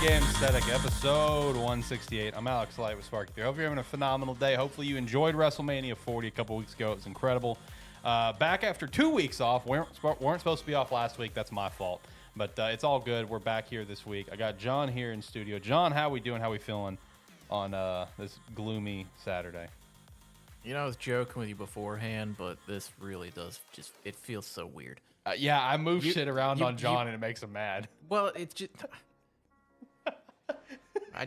Gamesthetic, episode 168. I'm Alex Light with Sparky. Hope you're having a phenomenal day. Hopefully you enjoyed WrestleMania 40 a couple weeks ago. It was incredible. Back after 2 weeks off. We weren't supposed to be off last week. That's my fault. But it's all good. We're back here this week. I got John here in studio. John, how we doing? How we feeling on this gloomy Saturday? You know, I was joking with you beforehand, but this really does it feels so weird. Yeah, I move shit around on John and it makes him mad. Well, it's just... I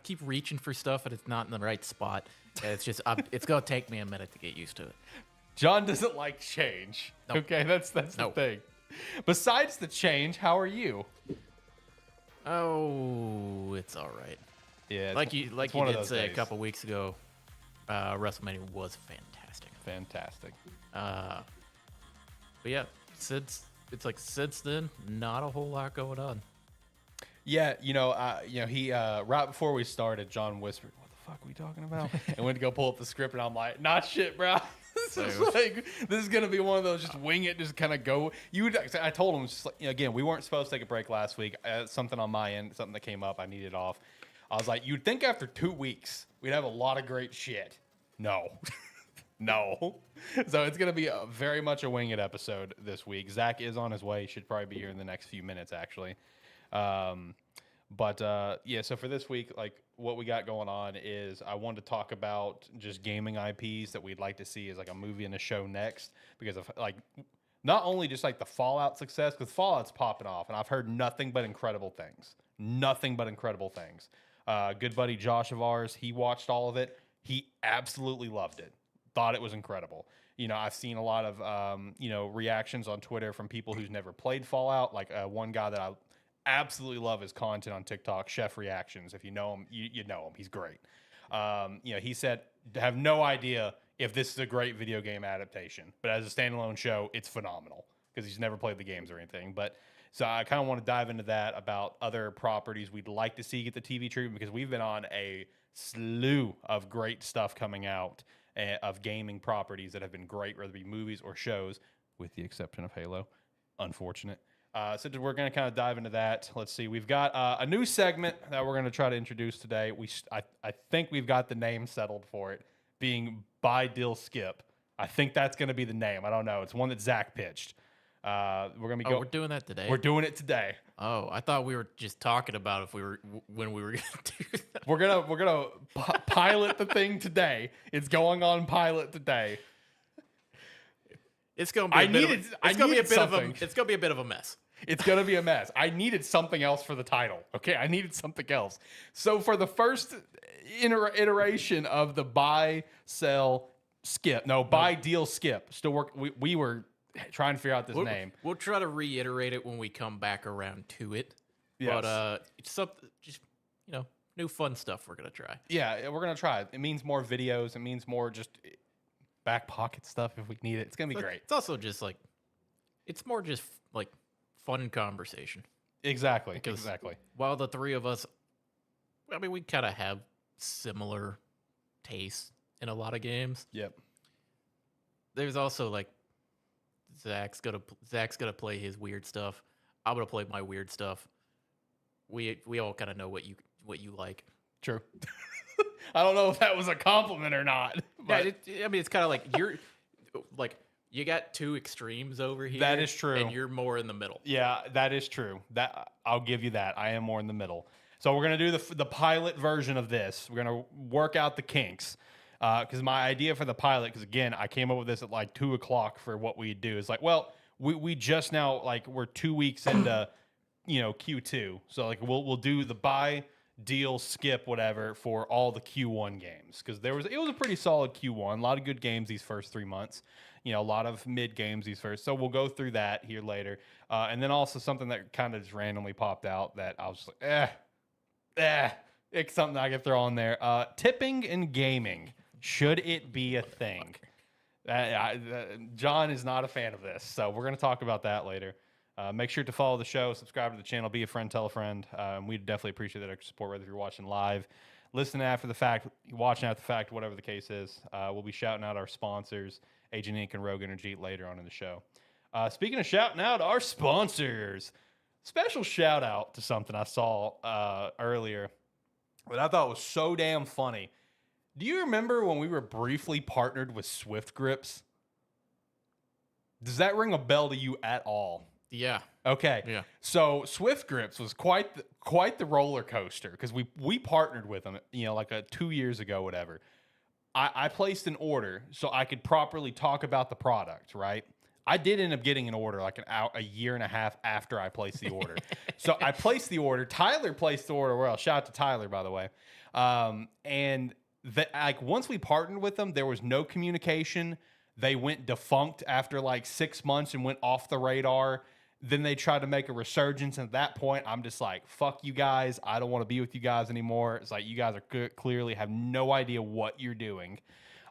keep reaching for stuff and it's not in the right spot. And it's just it's gonna take me a minute to get used to it. John doesn't like change. Nope. Okay, that's the thing. Besides the change, how are you? Oh, it's all right. Yeah, like you did say a couple weeks ago, WrestleMania was fantastic. Fantastic. But yeah, since then, not a whole lot going on. Yeah, he right before we started, John whispered, "What the fuck are we talking about?" And went to go pull up the script, and I'm like, "Not shit, bro. This is gonna be one of those just wing it, just kind of go." I told him just like, again, we weren't supposed to take a break last week. Something on my end, something that came up, I needed off. I was like, you'd think after 2 weeks we'd have a lot of great shit. No. No. So it's going to be very much a wing it episode this week. Zach is on his way. He should probably be here in the next few minutes, actually. So for this week, like what we got going on is I wanted to talk about just gaming IPs that we'd like to see as like a movie and a show next, because of like not only just like the Fallout success, because Fallout's popping off and I've heard nothing but incredible things. Good buddy Josh of ours, he watched all of it. He absolutely loved it. Thought it was incredible. I've seen a lot of, reactions on Twitter from people who's never played Fallout. Like one guy that I absolutely love his content on TikTok, Chef Reactions. If you know him, you know him. He's great. He said, have no idea if this is a great video game adaptation, but as a standalone show, it's phenomenal because he's never played the games or anything. But so I kind of want to dive into that about other properties we'd like to see get the TV treatment, because we've been on a slew of great stuff coming out of gaming properties that have been great, whether it be movies or shows, with the exception of Halo. Unfortunate. So we're going to kind of dive into that. Let's see. We've got a new segment that we're going to try to introduce today. I think we've got the name settled for it, being Buy Deal Skip. I think that's going to be the name. I don't know. It's one that Zach pitched. We're doing that today. We're doing it today. Oh, I thought we were just talking about when we were going to do that. We're gonna pilot the thing today. It's going on pilot today. It's gonna be. It's gonna be a bit of a mess. It's gonna be a mess. I needed something else for the title. Okay, I needed something else. So for the first iteration of the buy deal skip. Still work. We were trying to figure out this name. We'll try to reiterate it when we come back around to it. Yes. But it's something, just new fun stuff we're gonna try. Yeah, we're gonna try it. It means more videos. It means more just back pocket stuff if we need it. It's gonna be great. It's also just like, it's more just like fun conversation. Exactly. While the three of us, we kind of have similar tastes in a lot of games. Yep. There's also like Zach's gonna play his weird stuff. I'm gonna play my weird stuff. We all kind of know what you like. True. I don't know if that was a compliment or not. But yeah, it's kind of like you're like, you got two extremes over here. That is true. And you're more in the middle. Yeah, that is true. That I'll give you that. I am more in the middle. So we're gonna do the pilot version of this. We're gonna work out the kinks. Because my idea for the pilot, because again, I came up with this at like 2 o'clock for what we do. Is like, well, we just now, like, we're 2 weeks into Q2, so like we'll do the buy deal skip whatever for all the Q1 games, because it was a pretty solid Q1, a lot of good games these first 3 months, a lot of mid games these first. So we'll go through that here later, and then also something that kind of just randomly popped out that I was like, it's something I could throw on there. Tipping in gaming. Should it be a thing? John is not a fan of this, so we're going to talk about that later. Make sure to follow the show, subscribe to the channel, be a friend, tell a friend. We'd definitely appreciate that extra support, whether you're watching live, listening after the fact, watching after the fact, whatever the case is. We'll be shouting out our sponsors, Agent Inc. and Rogue Energy, later on in the show. Speaking of shouting out our sponsors, Special shout out to something I saw earlier that I thought was so damn funny. Do you remember when we were briefly partnered with Swift Grips? Does that ring a bell to you at all? Yeah. Okay. Yeah. So Swift Grips was quite the roller coaster because we partnered with them, like 2 years ago, whatever. I placed an order so I could properly talk about the product, right? I did end up getting an order like a year and a half after I placed the order. So I placed the order. Tyler placed the order. Well, shout out to Tyler, by the way. And like once we partnered with them, there was no communication. They went defunct after like 6 months and went off the radar. Then they tried to make a resurgence. And at that point, I'm just like, fuck you guys. I don't want to be with you guys anymore. It's like, you guys are clearly have no idea what you're doing.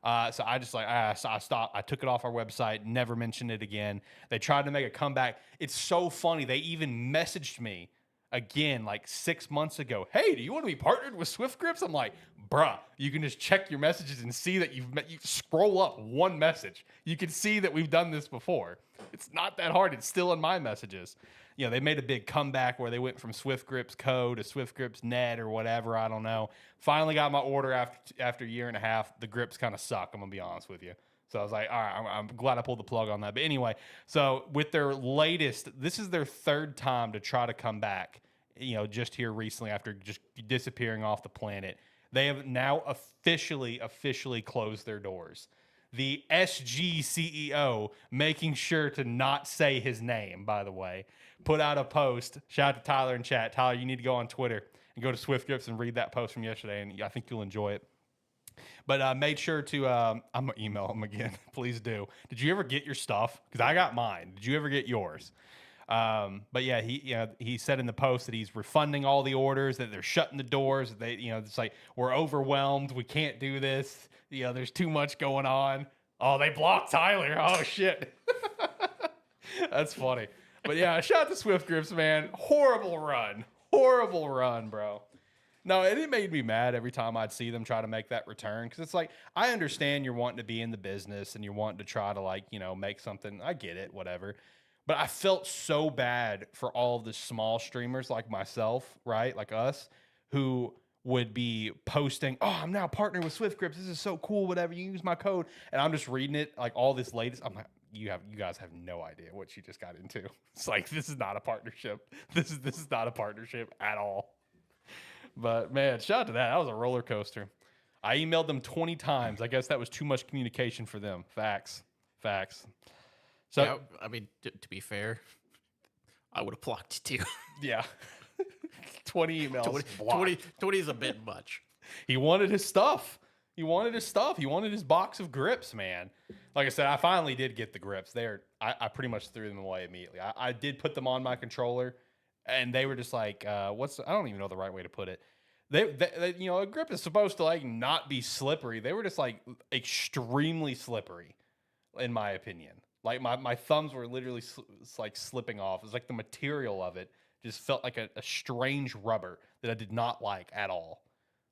So I just I stopped. I took it off our website, never mentioned it again. They tried to make a comeback. It's so funny. They even messaged me again like 6 months ago. Hey, do you want to be partnered with Swift Grips? I'm like, bruh, you can just check your messages and see that you scroll up one message. You can see that we've done this before. It's not that hard. It's still in my messages. They made a big comeback where they went from Swift Grips Co. to Swift Grips Net or whatever. I don't know. Finally got my order after a year and a half. The grips kind of suck, I'm going to be honest with you. So I was like, all right, I'm glad I pulled the plug on that. But anyway, so with their latest, this is their third time to try to come back, just here recently after just disappearing off the planet. They have now officially closed their doors. The SG CEO, making sure to not say his name, by the way, put out a post. Shout out to Tyler in chat. Tyler, you need to go on Twitter and go to Swift Grips and read that post from yesterday, and I think you'll enjoy it. But made sure to, I'm going to email him again. Please do. Did you ever get your stuff? Because I got mine. Did you ever get yours? But yeah, he said in the post that he's refunding all the orders, that they're shutting the doors. That it's like, we're overwhelmed. We can't do this. There's too much going on. Oh, they blocked Tyler. Oh shit. That's funny. But yeah, shout out to Swift Grips, man. Horrible run, bro. No, and it made me mad every time I'd see them try to make that return. Because it's like, I understand you're wanting to be in the business and you're wanting to try to make something. I get it, whatever. But I felt so bad for all of the small streamers like myself, right? Like us, who would be posting, oh, I'm now partnering with Swift Grips. This is so cool, whatever. You use my code. And I'm just reading it, like all this latest. I'm like, you guys have no idea what you just got into. It's like, this is not a partnership. This is not a partnership at all. But man, shout out to that. That was a roller coaster. I emailed them 20 times. I guess that was too much communication for them. Facts. So, yeah, I mean, to be fair, I would have blocked you too. Yeah. 20 emails. 20 is a bit much. He wanted his stuff. He wanted his box of grips, man. Like I said, I finally did get the grips. I pretty much threw them away immediately. I did put them on my controller, and they were just like, I don't even know the right way to put it. They a grip is supposed to like not be slippery. They were just like extremely slippery, in my opinion. Like my thumbs were literally like slipping off. It was like the material of it just felt like a strange rubber that I did not like at all.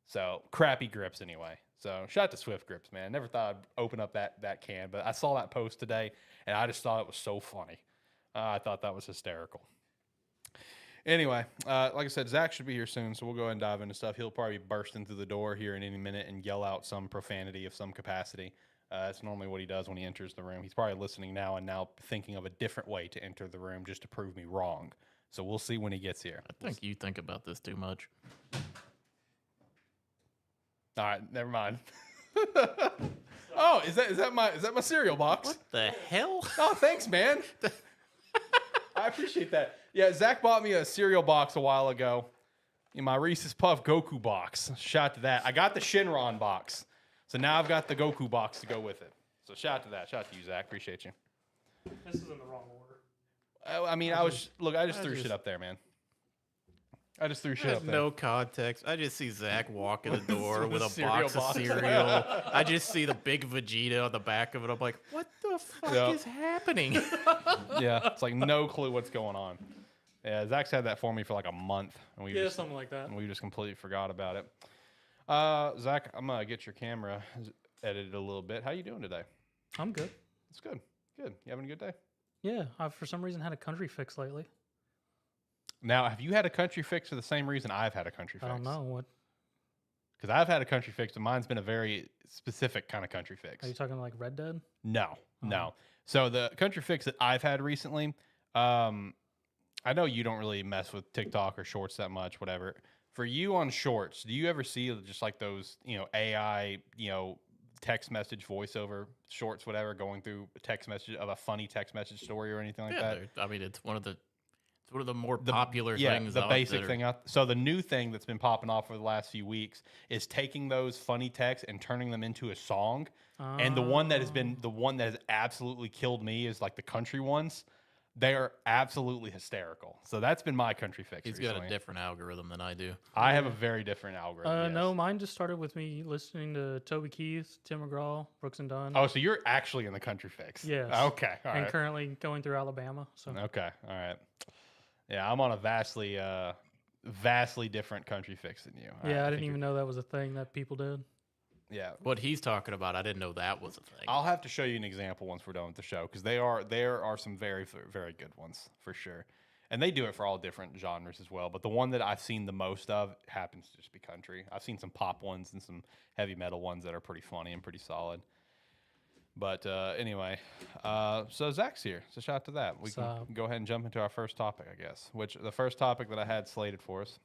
So crappy grips anyway. So shout out to Swift Grips, man. Never thought I'd open up that can, but I saw that post today and I just thought it was so funny. I thought that was hysterical. Anyway, like I said, Zach should be here soon, so we'll go ahead and dive into stuff. He'll probably be bursting through the door here in any minute and yell out some profanity of some capacity. That's normally what he does when he enters the room. He's probably listening now and now thinking of a different way to enter the room just to prove me wrong. So we'll see when he gets here. I think you think about this too much. All right, never mind. Oh, is that my cereal box? What the hell? Oh, thanks, man. I appreciate that. Yeah, Zach bought me a cereal box a while ago. In my Reese's Puff Goku box. Shout out to that. I got the Shinron box. So now I've got the Goku box to go with it. So shout out to that. Shout out to you, Zach. Appreciate you. This is in the wrong order. I mean, I just threw shit up there, man. I just threw shit up there. No context. I just see Zach walk in the door with a cereal box of cereal. I just see the big Vegeta on the back of it. I'm like, what the fuck is happening? Yeah, it's like no clue what's going on. Yeah, Zach's had that for me for like a month. And something like that. And we just completely forgot about it. Zach, I'm going to get your camera edited a little bit. How you doing today? I'm good. It's good. Good. You having a good day? Yeah, I've for some reason had a country fix lately. Now, have you had a country fix for the same reason I've had a country fix? I don't know what. Because I've had a country fix, and mine's been a very specific kind of country fix. Are you talking like Red Dead? No, Oh. no. So the country fix that I've had recently, I know you don't really mess with TikTok or shorts that much, whatever. For you on shorts, do you ever see just like those, AI, text message voiceover shorts, whatever, going through a text message of a funny text message story or anything like that? I mean, it's one of the more popular things. The basic thing out. So the new thing that's been popping off for the last few weeks is taking those funny texts and turning them into a song. And the one that has absolutely killed me is like the country ones. They are absolutely hysterical. So that's been my country fix. He's recently. got a different algorithm than I do. I have a very different algorithm. Yes. No, mine just started with me listening to Toby Keith, Tim McGraw, Brooks and Dunn. Oh, so you're actually in the country fix? Yes. Okay. All and right. currently going through Alabama. So Okay. All right. Yeah, I'm on a vastly different country fix than you. yeah, I didn't even know that was a thing that people did. Yeah. What he's talking about, I didn't know that was a thing. I'll have to show you an example once we're done with the show because there are some very, very good ones for sure. And they do it for all different genres as well. But the one that I've seen the most of happens to just be country. I've seen some pop ones and some heavy metal ones that are pretty funny and pretty solid. But anyway, so Zach's here. So shout out to that. We can go ahead and jump into our first topic, I guess. Which the first topic that I had slated for us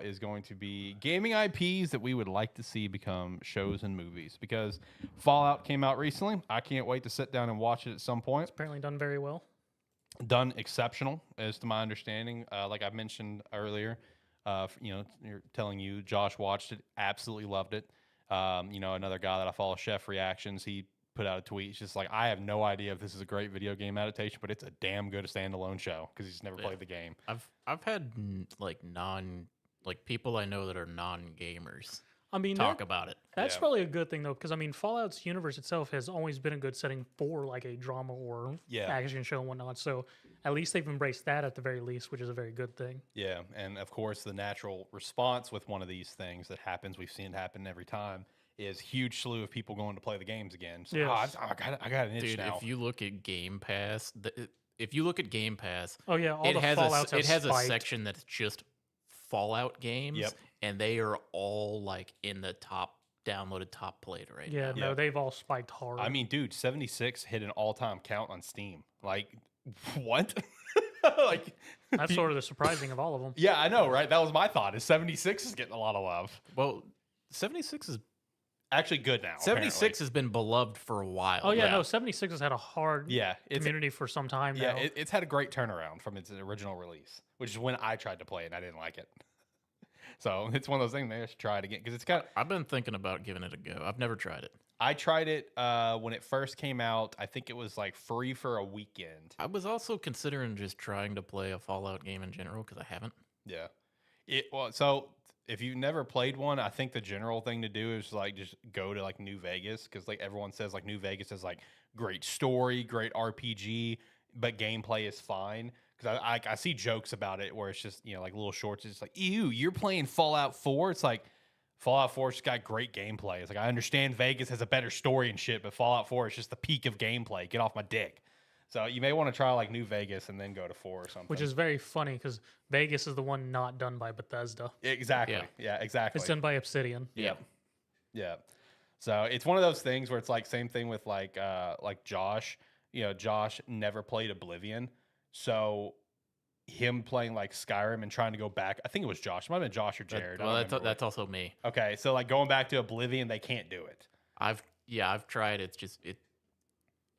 is going to be gaming IPs that we would like to see become shows and movies. Because Fallout came out recently. I can't wait to sit down and watch it at some point. Apparently done very well. Done exceptional, as to my understanding. Like I mentioned earlier, you're telling you, Josh watched it, absolutely loved it. Another guy that I follow, Chef Reactions, he put out a tweet. It's just like, I have no idea if this is a great video game adaptation, but it's a damn good standalone show because he's never played the game. I've had people I know that are non-gamers. I mean, talk about it. That's probably a good thing though, because I mean, Fallout's universe itself has always been a good setting for like a drama or action show and whatnot. So at least they've embraced that at the very least, which is a very good thing. Yeah, and of course, the natural response with one of these things that happens, we've seen it happen every time, is huge slew of people going to play the games again. So, I got an itch now. If you look at Game Pass, oh yeah, it has a section that's just Fallout games, and they are all like in the top downloaded, top played right now. Yeah, no, they've all spiked hard. I mean, dude, 76 hit an all-time count on Steam. Like, what? Like, that's sort of the surprising of all of them. Yeah, I know, right? That was my thought. Is 76 is getting a lot of love. Well, 76 is actually good now. 76 apparently. Has been beloved for a while. Oh yeah, no, 76 has had a hard community for some time now. Yeah, it's had a great turnaround from its original release, which is when I tried to play it and I didn't like it. So it's one of those things. Maybe I should try it again because it's got. I've been thinking about giving it a go. I've never tried it. I tried it when it first came out. I think it was like free for a weekend. I was also considering just trying to play a Fallout game in general because I haven't. Yeah. So if you've never played one, I think the general thing to do is like just go to like New Vegas because like everyone says like New Vegas is like great story, great RPG, but gameplay is fine. Because I see jokes about it where it's just like little shorts. It's like, ew, you're playing Fallout 4. It's like Fallout 4 just got great gameplay. It's like I understand Vegas has a better story and shit, but Fallout 4 is just the peak of gameplay. Get off my dick. So you may want to try like New Vegas and then go to 4 or something. Which is very funny because Vegas is the one not done by Bethesda. Exactly. Yeah, exactly. It's done by Obsidian. Yeah. So it's one of those things where it's like same thing with like Josh. Josh never played Oblivion. So him playing like Skyrim and trying to go back, I think it was Josh. It might have been Josh or Jared. That's also me. Okay, so like going back to Oblivion, they can't do it. I've tried. It's just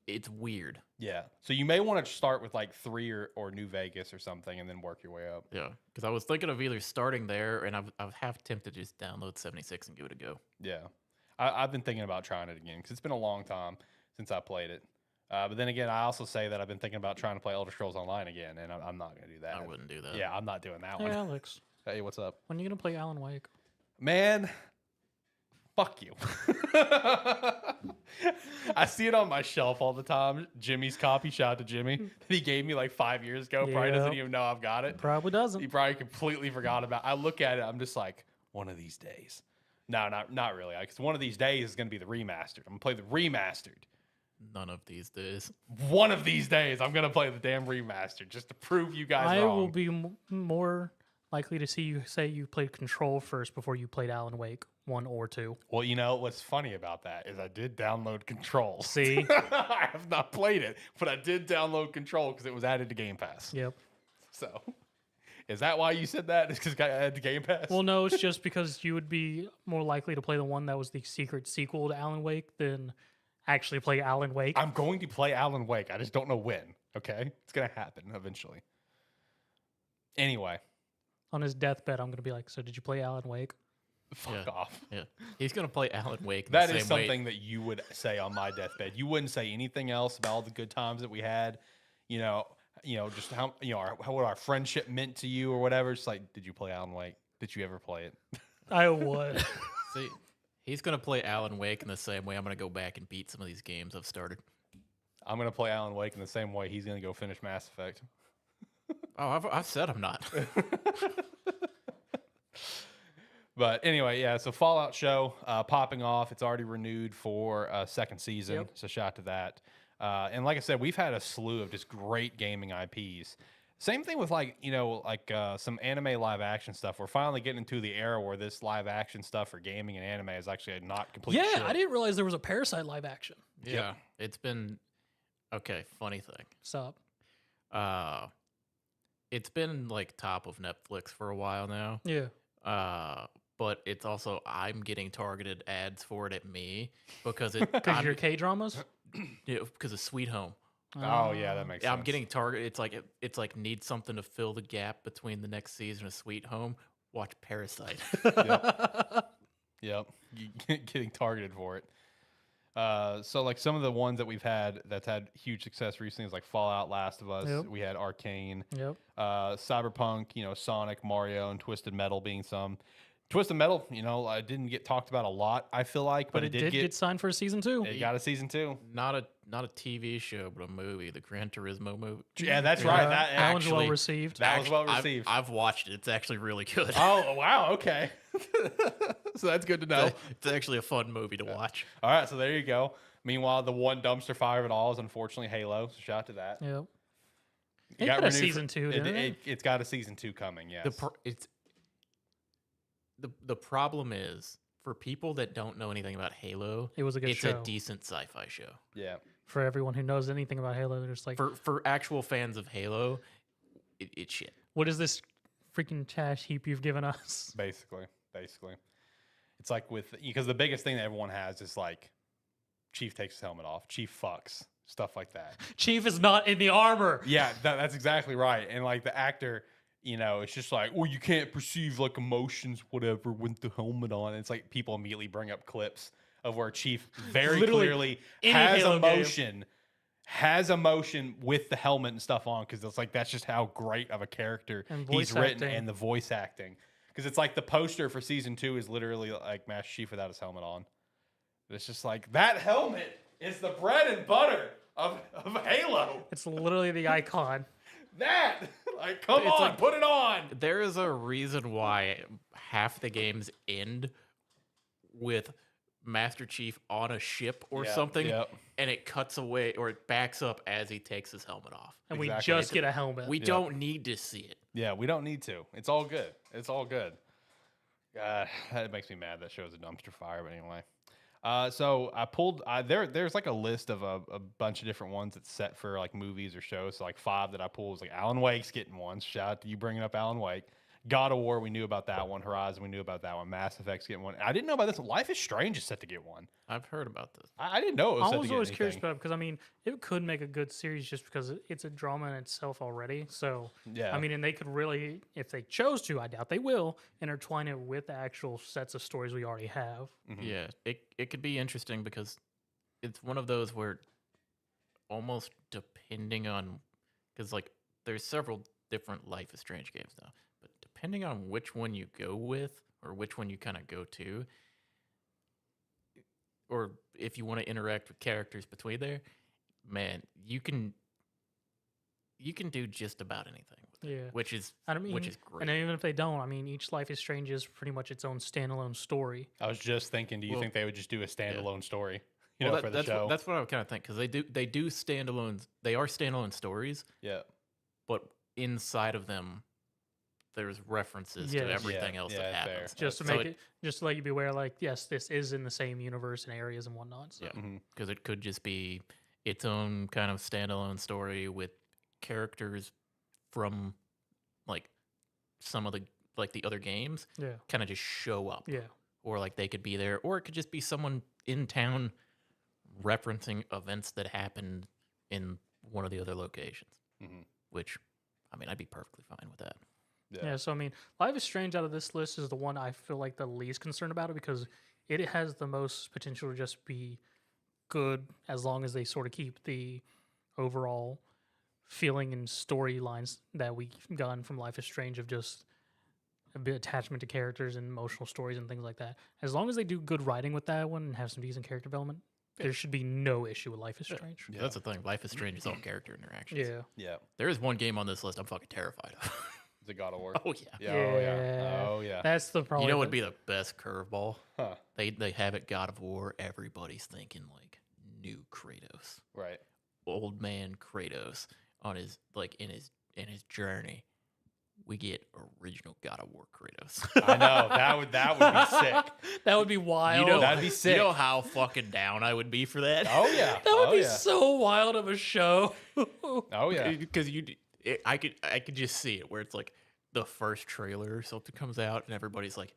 it's weird. Yeah. So you may want to start with like 3 or New Vegas or something and then work your way up. Yeah, because I was thinking of either starting there and I've half tempted to just download 76 and give it a go. Yeah, I've been thinking about trying it again because it's been a long time since I played it. But then again, I also say that I've been thinking about trying to play Elder Scrolls Online again, and I'm not going to do that. I wouldn't do that. Yeah, I'm not doing that Hey, one. Alex. Hey, what's up? When are you going to play Alan Wake? Man, fuck you. I see it on my shelf all the time. Jimmy's copy, shout out to Jimmy, that he gave me like 5 years ago. Probably doesn't even know I've got it. Probably doesn't. He probably completely forgot about it. I look at it, I'm just like, one of these days. No, not really. Because one of these days is going to be the remastered. I'm going to play the remastered. None of these days. One of these days, I'm gonna play the damn remaster just to prove you guys I wrong. will be more likely to see you say you played Control first before you played Alan Wake 1 or 2. Well, you know what's funny about that is I did download Control. See? I have not played it, but I did download Control because it was added to Game Pass. Yep. So, is that why you said that? Is because it got added to Game Pass? Well, no, it's just because you would be more likely to play the one that was the secret sequel to Alan Wake than actually play Alan Wake. I'm going to play Alan Wake. I just don't know when. Okay, it's gonna happen eventually. Anyway, On his deathbed, I'm going to be like, so did you play Alan Wake? fuck off. Yeah, he's gonna play Alan Wake. That the is same way. something that you would say on my deathbed. You wouldn't say anything else about all the good times that we had. You know, just how what our friendship meant to you or whatever. It's like, did you play Alan Wake? Did you ever play it? I would. See, he's gonna play Alan Wake in the same way I'm gonna go back and beat some of these games I've started. I'm gonna play Alan Wake in the same way he's gonna go finish Mass Effect. Oh, I've said I'm not. But anyway, yeah. So Fallout show popping off. It's already renewed for a second season. Yep. So shout out to that. And like I said, we've had a slew of just great gaming IPs. Same thing with some anime live action stuff. We're finally getting into the era where this live action stuff for gaming and anime is actually not complete. Yeah, shit. I didn't realize there was a Parasite live action. Yeah, it's been okay. Funny thing. What's up? It's been like top of Netflix for a while now. Yeah. But it's also I'm getting targeted ads for it at me because it Because your K-dramas? because of Sweet Home. Oh yeah, that makes Yeah, sense. I'm getting targeted. It's like need something to fill the gap between the next season of Sweet Home. Watch Parasite. Yep. Getting targeted for it. So like some of the ones that we've had that's had huge success recently is like Fallout, Last of Us. Yep. We had Arcane. Yep. Cyberpunk, Sonic, Mario, and Twisted Metal being some. Twisted Metal, I didn't get talked about a lot, I feel like, but But it did get signed for a season 2. it got a season 2. Not a TV show, but a movie, the Gran Turismo movie. Yeah, that's right. That one's well actually- received. That was well received. I've watched it. It's actually really good. Oh, wow. Okay. So that's good to know. It's actually a fun movie to watch. All right. So there you go. Meanwhile, the one dumpster fire of it all is unfortunately Halo. So shout out to that. Yep. It got a renewed season 2, didn't it? It's got a season 2 coming, yes. The problem is for people that don't know anything about Halo, It was a good it's show. a decent sci-fi show. Yeah. For everyone who knows anything about Halo, they're just like, For actual fans of Halo, it's shit. what is this freaking trash heap you've given us? Basically. It's like because the biggest thing that everyone has is like Chief takes his helmet off, Chief fucks, stuff like that. Chief is not in the armor. Yeah, that's exactly right. And like the actor, it's just like, well, you can't perceive like emotions, whatever, with the helmet on. And it's like people immediately bring up clips of where Chief very Literally clearly any has Halo game. emotion with the helmet and stuff on, because it's like that's just how great of a character And he's voice written, acting. and the voice acting. Because it's like the poster for season 2 is literally like Master Chief without his helmet on. It's just like that helmet is the bread and butter of Halo. It's literally the icon. That come It's on, like- put it on. There is a reason why half the games end with Master Chief on a ship or Yeah, something, yep. and it cuts away or it backs up as he takes his helmet off. And Exactly. we just get a helmet. We don't need to see it. Yeah, we don't need to. It's all good. It's all good. That makes me mad. That show's a dumpster fire. But anyway, so I pulled. There's like a list of a bunch of different ones that's set for like movies or shows. So like 5 that I pulled was like Alan Wake's getting one. Shout out to you bringing up Alan Wake. God of War, we knew about that one. Horizon, we knew about that one. Mass Effect's getting one. I didn't know about this. Life is Strange is set to get one. I've heard about this. I didn't know it was I set to was get always anything. curious about it because, I mean, it could make a good series just because it's a drama in itself already. So, Yeah. I mean, and they could really, if they chose to, I doubt they will, intertwine it with the actual sets of stories we already have. Mhm. Yeah, it could be interesting because it's one of those where almost depending on, because like there's several different Life is Strange games now, but depending on which one you go with or which one you kind of go to, or if you want to interact with characters between there, man, you can do just about anything with it, Yeah. which is I mean, which is great. And even if they don't, I mean, each Life is Strange is pretty much its own standalone story. I was just thinking, do you Well, think they would just do a standalone story? for the show. That's what I kind of think, because they do standalones. They are standalone stories. Yeah. But inside of them, there's references to everything else that happens. Fair. Just to make it, just to let you be aware, like, yes, this is in the same universe and areas and whatnot. So. Yeah, because it could just be its own kind of standalone story with characters from like some of the other games. Yeah. Kind of just show up. Yeah. Or like they could be there, or it could just be someone in town referencing events that happened in one of the other locations. Which, I mean, I'd be perfectly fine with that. Yeah, so I mean, Life is Strange out of this list is the one I feel like the least concerned about it, because it has the most potential to just be good as long as they sort of keep the overall feeling and storylines that we gotten from Life is Strange of just a bit attachment to characters and emotional stories and things like that. As long as they do good writing with that one and have some decent character development, there should be no issue with Life is Strange. Yeah, that's the thing. Life is Strange is all character interactions. Yeah. There is one game on this list I'm fucking terrified of. Is it God of War? Oh, yeah. Oh, yeah. That's the problem. You know what would be the best curveball? Huh. They have it God of War. Everybody's thinking like new Kratos. Right. Old man Kratos on his in his journey. We get original God of War Kratos. I know. That would be sick. That would be wild. That'd be sick. You know how fucking down I would be for that? Oh, yeah. That would be so wild of a show. Oh, yeah. Because I could just see it where it's like the first trailer or something comes out and everybody's like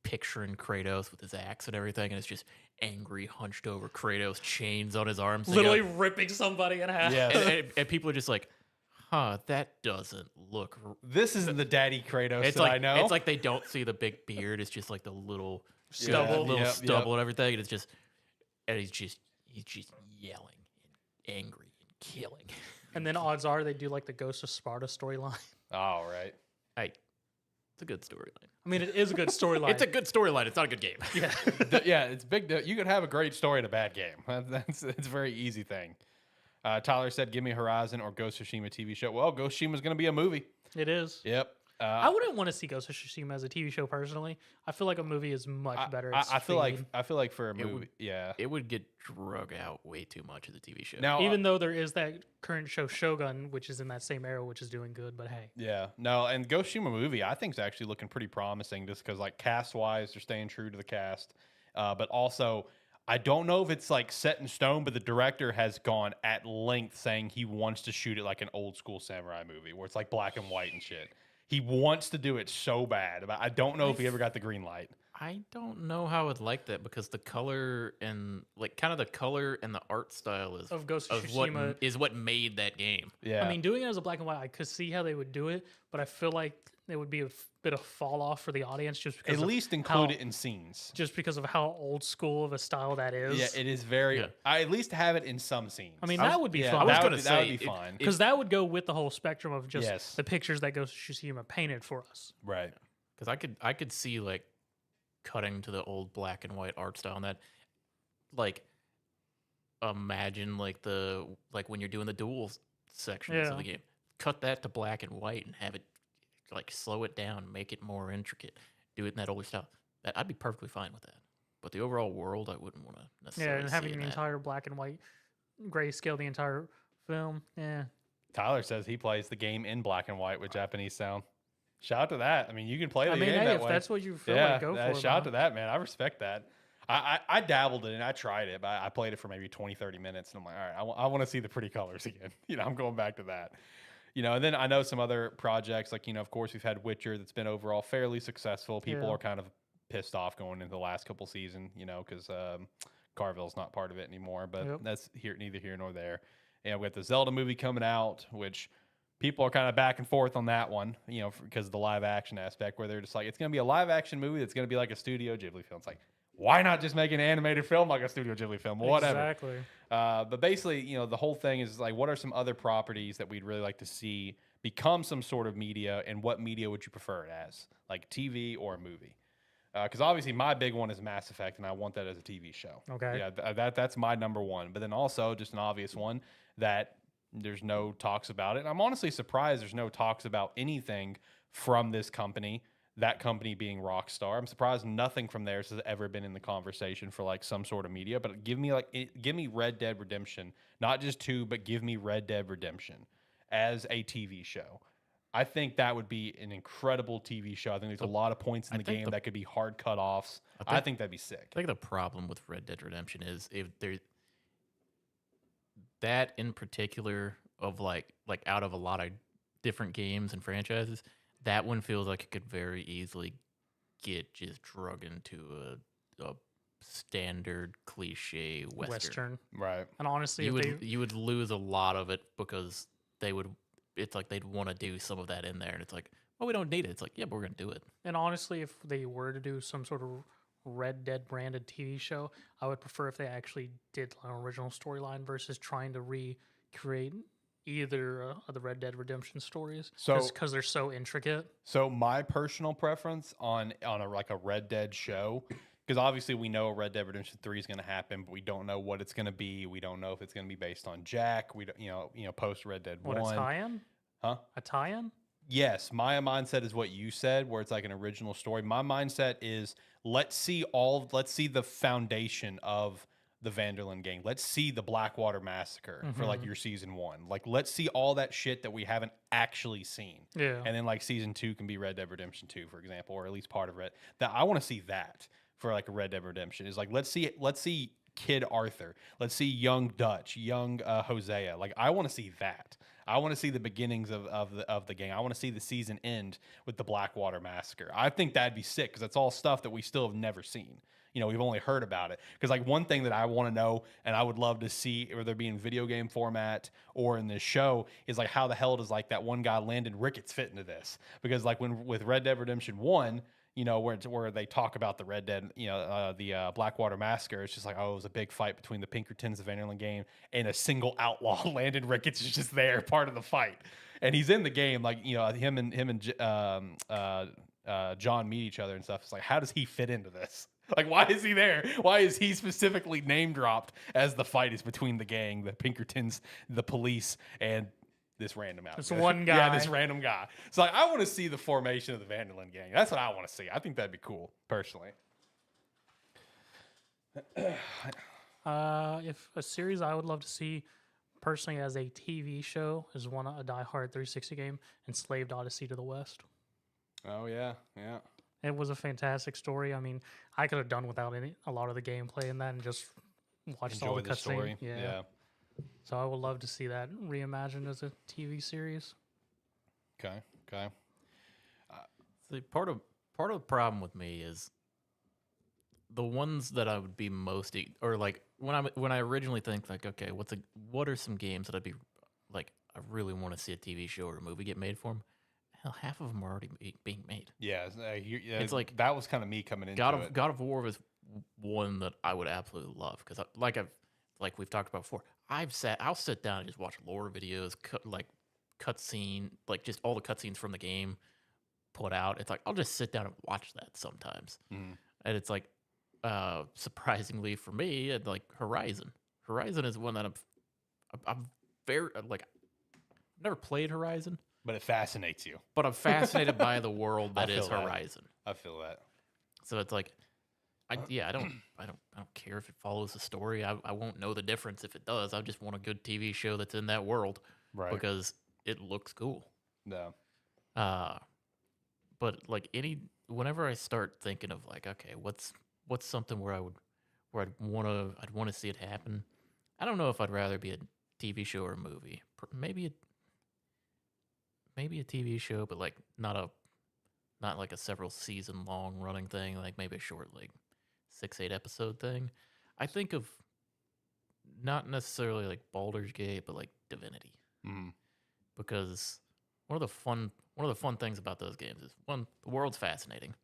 picturing Kratos with his axe and everything, and it's just angry, hunched over Kratos, chains on his arms, literally ripping somebody in half. Yeah. and people are just like, huh, that doesn't look. This isn't the daddy Kratos It's that like I know. it's like they don't see the big beard. It's just like the little Stubble. stubble and everything, and it's just he's just yelling and angry and killing. And then odds are they do like the Ghost of Sparta storyline. Oh, right. It's a good storyline. I mean, it is a good storyline. It's a good storyline. It's not a good game. Yeah. Yeah, it's big. You could have a great story in a bad game. It's a very easy thing. Tyler said, give me Horizon or Ghost of Tsushima TV show. Well, Ghost of Tsushima is going to be a movie. It is. Yep. I wouldn't want to see Ghost of Tsushima as a TV show personally. I feel like a movie is much better. I feel like for a movie, It would get drug out way too much of the TV show. Now, even though there is that current show Shogun, which is in that same era, which is doing good, but hey. Yeah. No, and Ghost of Tsushima movie, I think is actually looking pretty promising just because like cast wise, they're staying true to the cast. But also, I don't know if it's like set in stone, but the director has gone at length saying he wants to shoot it like an old school samurai movie where it's like black and white and shit. He wants to do it so bad, but I don't know if he ever got the green light. I don't know how I'd like that because the color and like kind of the color and the art style Of Ghost of Tsushima is what made that game. Yeah. I mean, doing it as a black and white, I could see how they would do it, but I feel like it would be a bit of fall off for the audience just because at least include it in scenes. Just because of how old school of a style that is. Yeah, it is very. Yeah. I at least have it in some scenes. I mean, that would be fun. That would be fine. Because that would go with the whole spectrum of just Yes. the pictures that Ghost of Tsushima painted for us. Right. Because I could see like cutting to the old black and white art style and that, like, imagine like when you're doing the duel sections of the game, cut that to black and white and have it like slow it down, make it more intricate, do it in that older style. I'd be perfectly fine with that. But the overall world, I wouldn't want to necessarily. Yeah, and having the entire black and white grayscale, the entire film. Yeah. Tyler says he plays the game in black and white with Japanese sound. Shout out to that. I mean, you can play the game hey, that if way. that's what you feel like, go for it. Shout out to that, man. I respect that. I dabbled in it. I tried it, but I played it for maybe 20, 30 minutes. And I'm like, all right, I want to see the pretty colors again. I'm going back to that. And then I know some other projects, like, of course, we've had Witcher that's been overall fairly successful. People are kind of pissed off going into the last couple seasons, because Carville's not part of it anymore. But that's neither here nor there. And we have the Zelda movie coming out, which people are kind of back and forth on that one, because of the live action aspect, where they're just like, it's going to be a live action movie that's going to be like a Studio Ghibli film. It's like, why not just make an animated film like a Studio Ghibli film? Whatever. Exactly. But basically, the whole thing is like, what are some other properties that we'd really like to see become some sort of media, and what media would you prefer it as, like TV or a movie? Because obviously my big one is Mass Effect, and I want that as a TV show. Okay. Yeah, that's my number one. But then also just an obvious one that there's no talks about it. And I'm honestly surprised there's no talks about anything from this company that company being Rockstar. I'm surprised nothing from theirs has ever been in the conversation for like some sort of media. But give me Red Dead Redemption, not just 2, but give me Red Dead Redemption as a TV show. I think that would be an incredible TV show. I think there's a lot of points in the game that could be hard cut-offs. I think that'd be sick. I think the problem with Red Dead Redemption is if there that in particular of like out of a lot of different games and franchises, that one feels like it could very easily get just drug into a standard cliche Western. Right. And honestly, you would lose a lot of it because it's like they'd want to do some of that in there, and it's like, well, we don't need it. It's like, yeah, but we're gonna do it. And honestly, if they were to do some sort of Red Dead branded TV show, I would prefer if they actually did an original storyline versus trying to recreate either of the Red Dead Redemption stories, because they're so intricate. So my personal preference on a Red Dead show, because obviously we know Red Dead Redemption 3 is going to happen, but we don't know what it's going to be. We don't know if it's going to be based on Jack. We don't, post Red Dead 1. A tie-in? Huh? A tie-in? Yes, my mindset is what you said, where it's like an original story. My mindset is let's see the foundation of the Vanderlyn gang. Let's see the Blackwater Massacre for like your season 1. Like, let's see all that shit that we haven't actually seen. Yeah. And then like season 2 can be Red Dead Redemption 2, for example, or at least part of it. That I want to see that for like a Red Dead Redemption is like let's see Kid Arthur. Let's see young Dutch, young Hosea. Like I want to see that. I want to see the beginnings of the gang. I want to see the season end with the Blackwater Massacre. I think that'd be sick because that's all stuff that we still have never seen. We've only heard about it. Because like one thing that I want to know and I would love to see, whether it be in video game format or in this show, is like how the hell does like that one guy Landon Ricketts fit into this? Because like with Red Dead Redemption 1, where they talk about the Red Dead, the Blackwater Massacre, it's just like, oh, it was a big fight between the Pinkertons, the Vanderlyn game, and a single outlaw. Landon Ricketts is just there, part of the fight, and he's in the game. Like him and John meet each other and stuff. It's like, how does he fit into this? Like, why is he there? Why is he specifically name dropped as the fight is between the gang, the Pinkertons, the police, and this random outfit? This one guy. Yeah, this random guy. So like, I want to see the formation of the Vanderlyn gang. That's what I want to see. I think that'd be cool, personally. If a series I would love to see personally as a TV show is a Die Hard 360 game, Enslaved Odyssey to the West. Oh yeah, yeah. It was a fantastic story. I mean, I could have done without a lot of the gameplay in that and just watched all the cutscenes. Yeah. So I would love to see that reimagined as a TV series. Okay. See, part of the problem with me is the ones that I would be most or like when I originally think like, okay, what are some games that I'd be like, I really want to see a TV show or a movie get made for them? Hell, half of them are already being made. Yeah, it's like that was kind of me coming into it. God of War was one that I would absolutely love because like we've talked about before. I'll sit down and just watch lore videos, cutscene, like just all the cutscenes from the game put out. It's like I'll just sit down and watch that sometimes, and it's like surprisingly for me, like Horizon. Horizon is one that I'm very like. I've never played Horizon. But it fascinates you. But I'm fascinated by the world that is Horizon. I feel that. So it's like, I don't care if it follows the story. I won't know the difference if it does. I just want a good TV show that's in that world, right? Because it looks cool. No. But like whenever I start thinking of like, okay, what's something where I'd want to see it happen. I don't know if I'd rather be a TV show or a movie. Maybe a TV show, but like not like a several season long running thing, like maybe a short, like 6-8 episode thing. I think of not necessarily like Baldurs Gate, but like Divinity, because one of the fun things about those games is one, the world's fascinating,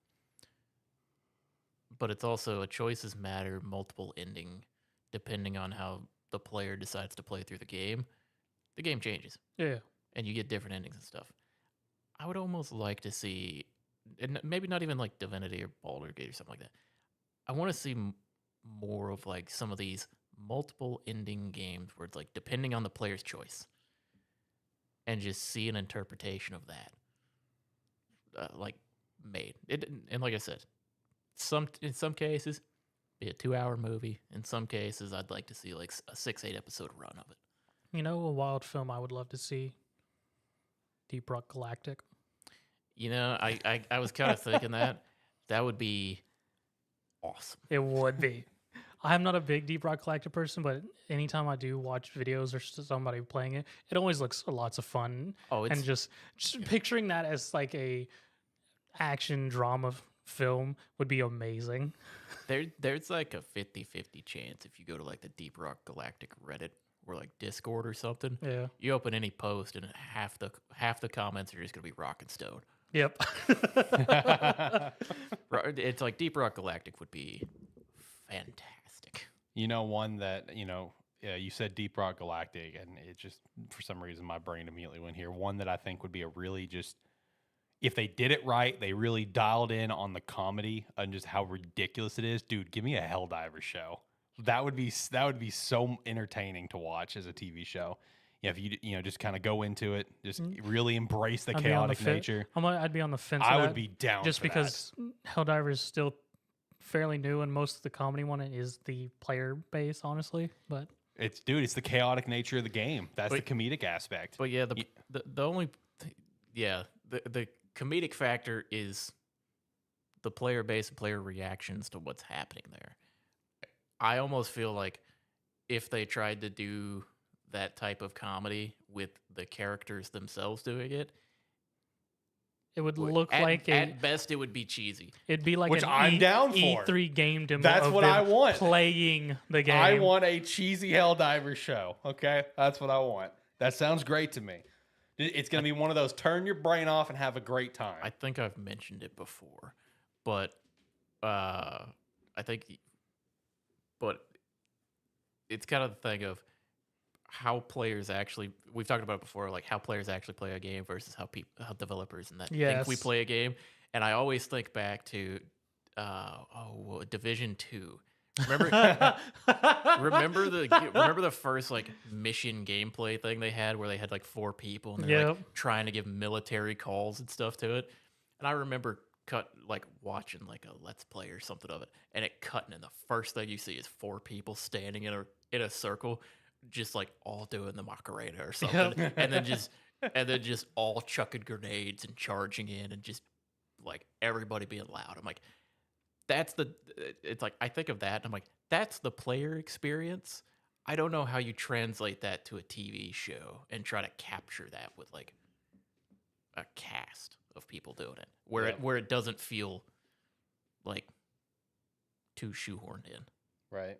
but it's also a choices matter, multiple ending, depending on how the player decides to play through the game changes. Yeah. And you get different endings and stuff. I would almost like to see, and maybe not even like Divinity or Baldur's Gate or something like that. I want to see more of like some of these multiple ending games where it's like depending on the player's choice, and just see an interpretation of that. Like made. And like I said, in some cases, be a 2-hour movie. In some cases, I'd like to see like a 6-8 episode run of it. You know, a wild film I would love to see. Deep Rock Galactic. You know, I was kind of thinking that would be awesome. It would be. I'm not a big Deep Rock Galactic person, but anytime I do watch videos or somebody playing it, it always looks lots of fun. Oh, it's And just picturing that as like a action drama film would be amazing. there's like a 50-50 chance if you go to like the Deep Rock Galactic Reddit or like Discord or something. Yeah. You open any post and half the comments are just gonna be rock and stone. Yep. It's like Deep Rock Galactic would be fantastic. You know, one that, you said Deep Rock Galactic, and it just, for some reason, my brain immediately went here. One that I think would be a really just, if they did it right, they really dialed in on the comedy and just how ridiculous it is. Dude, give me a Helldiver show. That would be so entertaining to watch as a TV show. Yeah, if you just kind of go into it, just really embrace the chaotic nature. I'd be on the fence. I would be down just for because Helldiver is still fairly new, and most of the comedy one is the player base, honestly. But it's the chaotic nature of the game. That's the comedic aspect. But yeah, the only the comedic factor is the player base and player reactions to what's happening there. I almost feel like if they tried to do that type of comedy with the characters themselves doing it, it would look like at best it would be cheesy. It'd be like which an I'm down for. E3 game demo. That's what I want. Playing the game. I want a cheesy Helldiver show. Okay, that's what I want. That sounds great to me. It's going to be one of those turn your brain off and have a great time. I think I've mentioned it before, but it's kind of the thing of how players actually, we've talked about it before, like how players actually play a game versus how developers and that think we play a game. And I always think back to Division 2. Remember the first like mission gameplay thing they had where they had like 4 people and they're like trying to give military calls and stuff to it. And I remember watching like a let's play or something of it, and it cutting, and the first thing you see is 4 people standing in a circle, just like all doing the Macarena or something, and then just all chucking grenades and charging in, and just like everybody being loud. I'm like, it's like I think of that, and I'm like, that's the player experience. I don't know how you translate that to a TV show and try to capture that with like a cast of people doing it, where it doesn't feel like too shoehorned in. Right.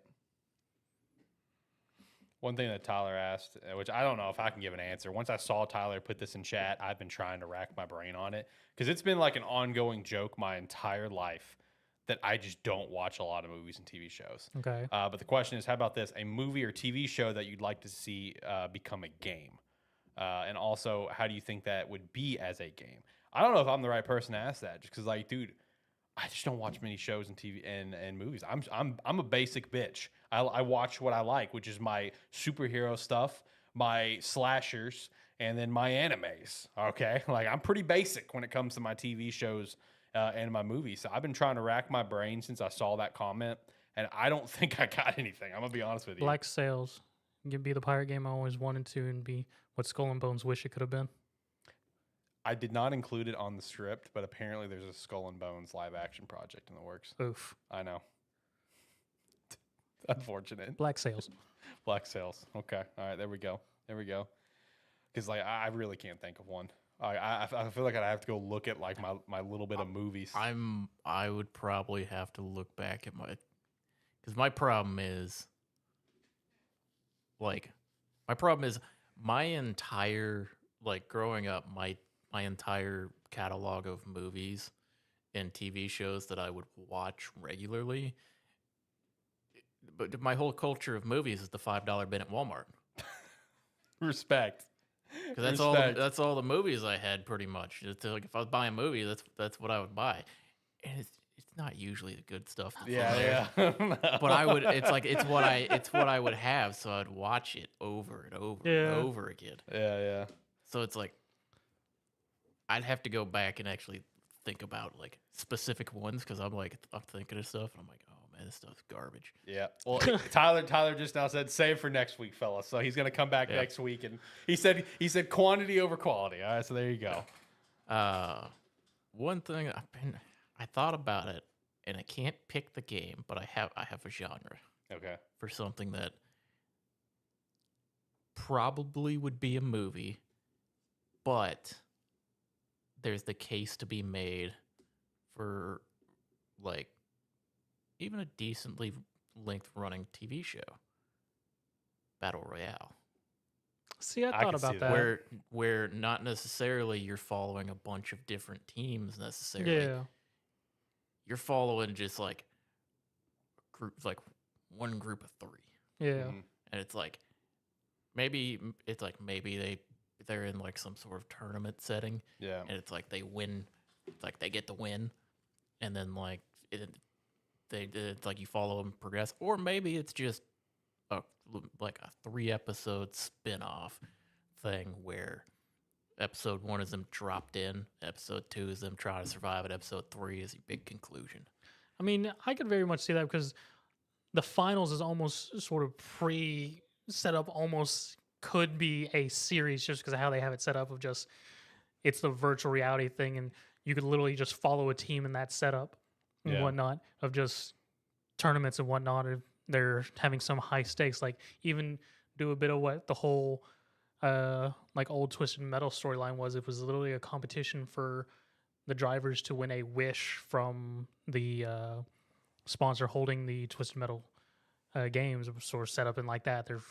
One thing that Tyler asked, which I don't know if I can give an answer. Once I saw Tyler put this in chat, I've been trying to rack my brain on it because it's been like an ongoing joke my entire life that I just don't watch a lot of movies and TV shows. Okay. But the question is, how about this? A movie or TV show that you'd like to see become a game? And also, how do you think that would be as a game? I don't know if I'm the right person to ask that, just because, like, dude, I just don't watch many shows and TV and movies. I'm a basic bitch. I watch what I like, which is my superhero stuff, my slashers, and then my animes. Okay, like I'm pretty basic when it comes to my TV shows and my movies. So I've been trying to rack my brain since I saw that comment, and I don't think I got anything. I'm gonna be honest with you. Black Sails. It could be the pirate game I always wanted to, and be what Skull and Bones wish it could have been. I did not include it on the script, but apparently there's a Skull and Bones live action project in the works. Oof. I know. Unfortunate. Black Sails. Black Sails. Okay. All right. There we go. Because like I really can't think of one. I feel like I'd have to go look at like my little bit of movies. I would probably have to look back at because my problem is my entire growing up, my entire catalog of movies and TV shows that I would watch regularly. But my whole culture of movies is the $5 bin at Walmart. Respect. Because that's all the movies I had pretty much. It's like if I was buying a movie, that's what I would buy, and it's not usually the good stuff. Yeah. But I would. It's what I would have, so I'd watch it over and over and over again. Yeah. So it's like I'd have to go back and actually think about like specific ones because I'm thinking of stuff and I'm like, oh man, this stuff's garbage. Yeah. Well, Tyler just now said save for next week, fellas. So he's gonna come back next week, and he said quantity over quality. All right, so there you go. One thing I thought about it, and I can't pick the game, but I have a genre. Okay. For something that probably would be a movie, but there's the case to be made for like even a decently length running TV show. Battle Royale. See, I thought about that. Where not necessarily you're following a bunch of different teams necessarily. Yeah. You're following just like groups, like one group of 3. Yeah. And it's like maybe they're in like some sort of tournament setting. Yeah. And it's like they win, like they get to win, and then like it's like you follow them progress, or maybe it's just a 3-episode spin-off thing where episode 1 is them dropped in, episode 2 is them trying to survive, and episode 3 is your big conclusion. I mean, I could very much see that because the finals is almost sort of set up, almost could be a series just because of how they have it set up of just it's the virtual reality thing, and you could literally just follow a team in that setup and whatnot of just tournaments and whatnot. If they're having some high stakes, like even do a bit of what the whole like old Twisted Metal storyline was. It was literally a competition for the drivers to win a wish from the sponsor holding the Twisted Metal games. It was sort of set up in like that. They're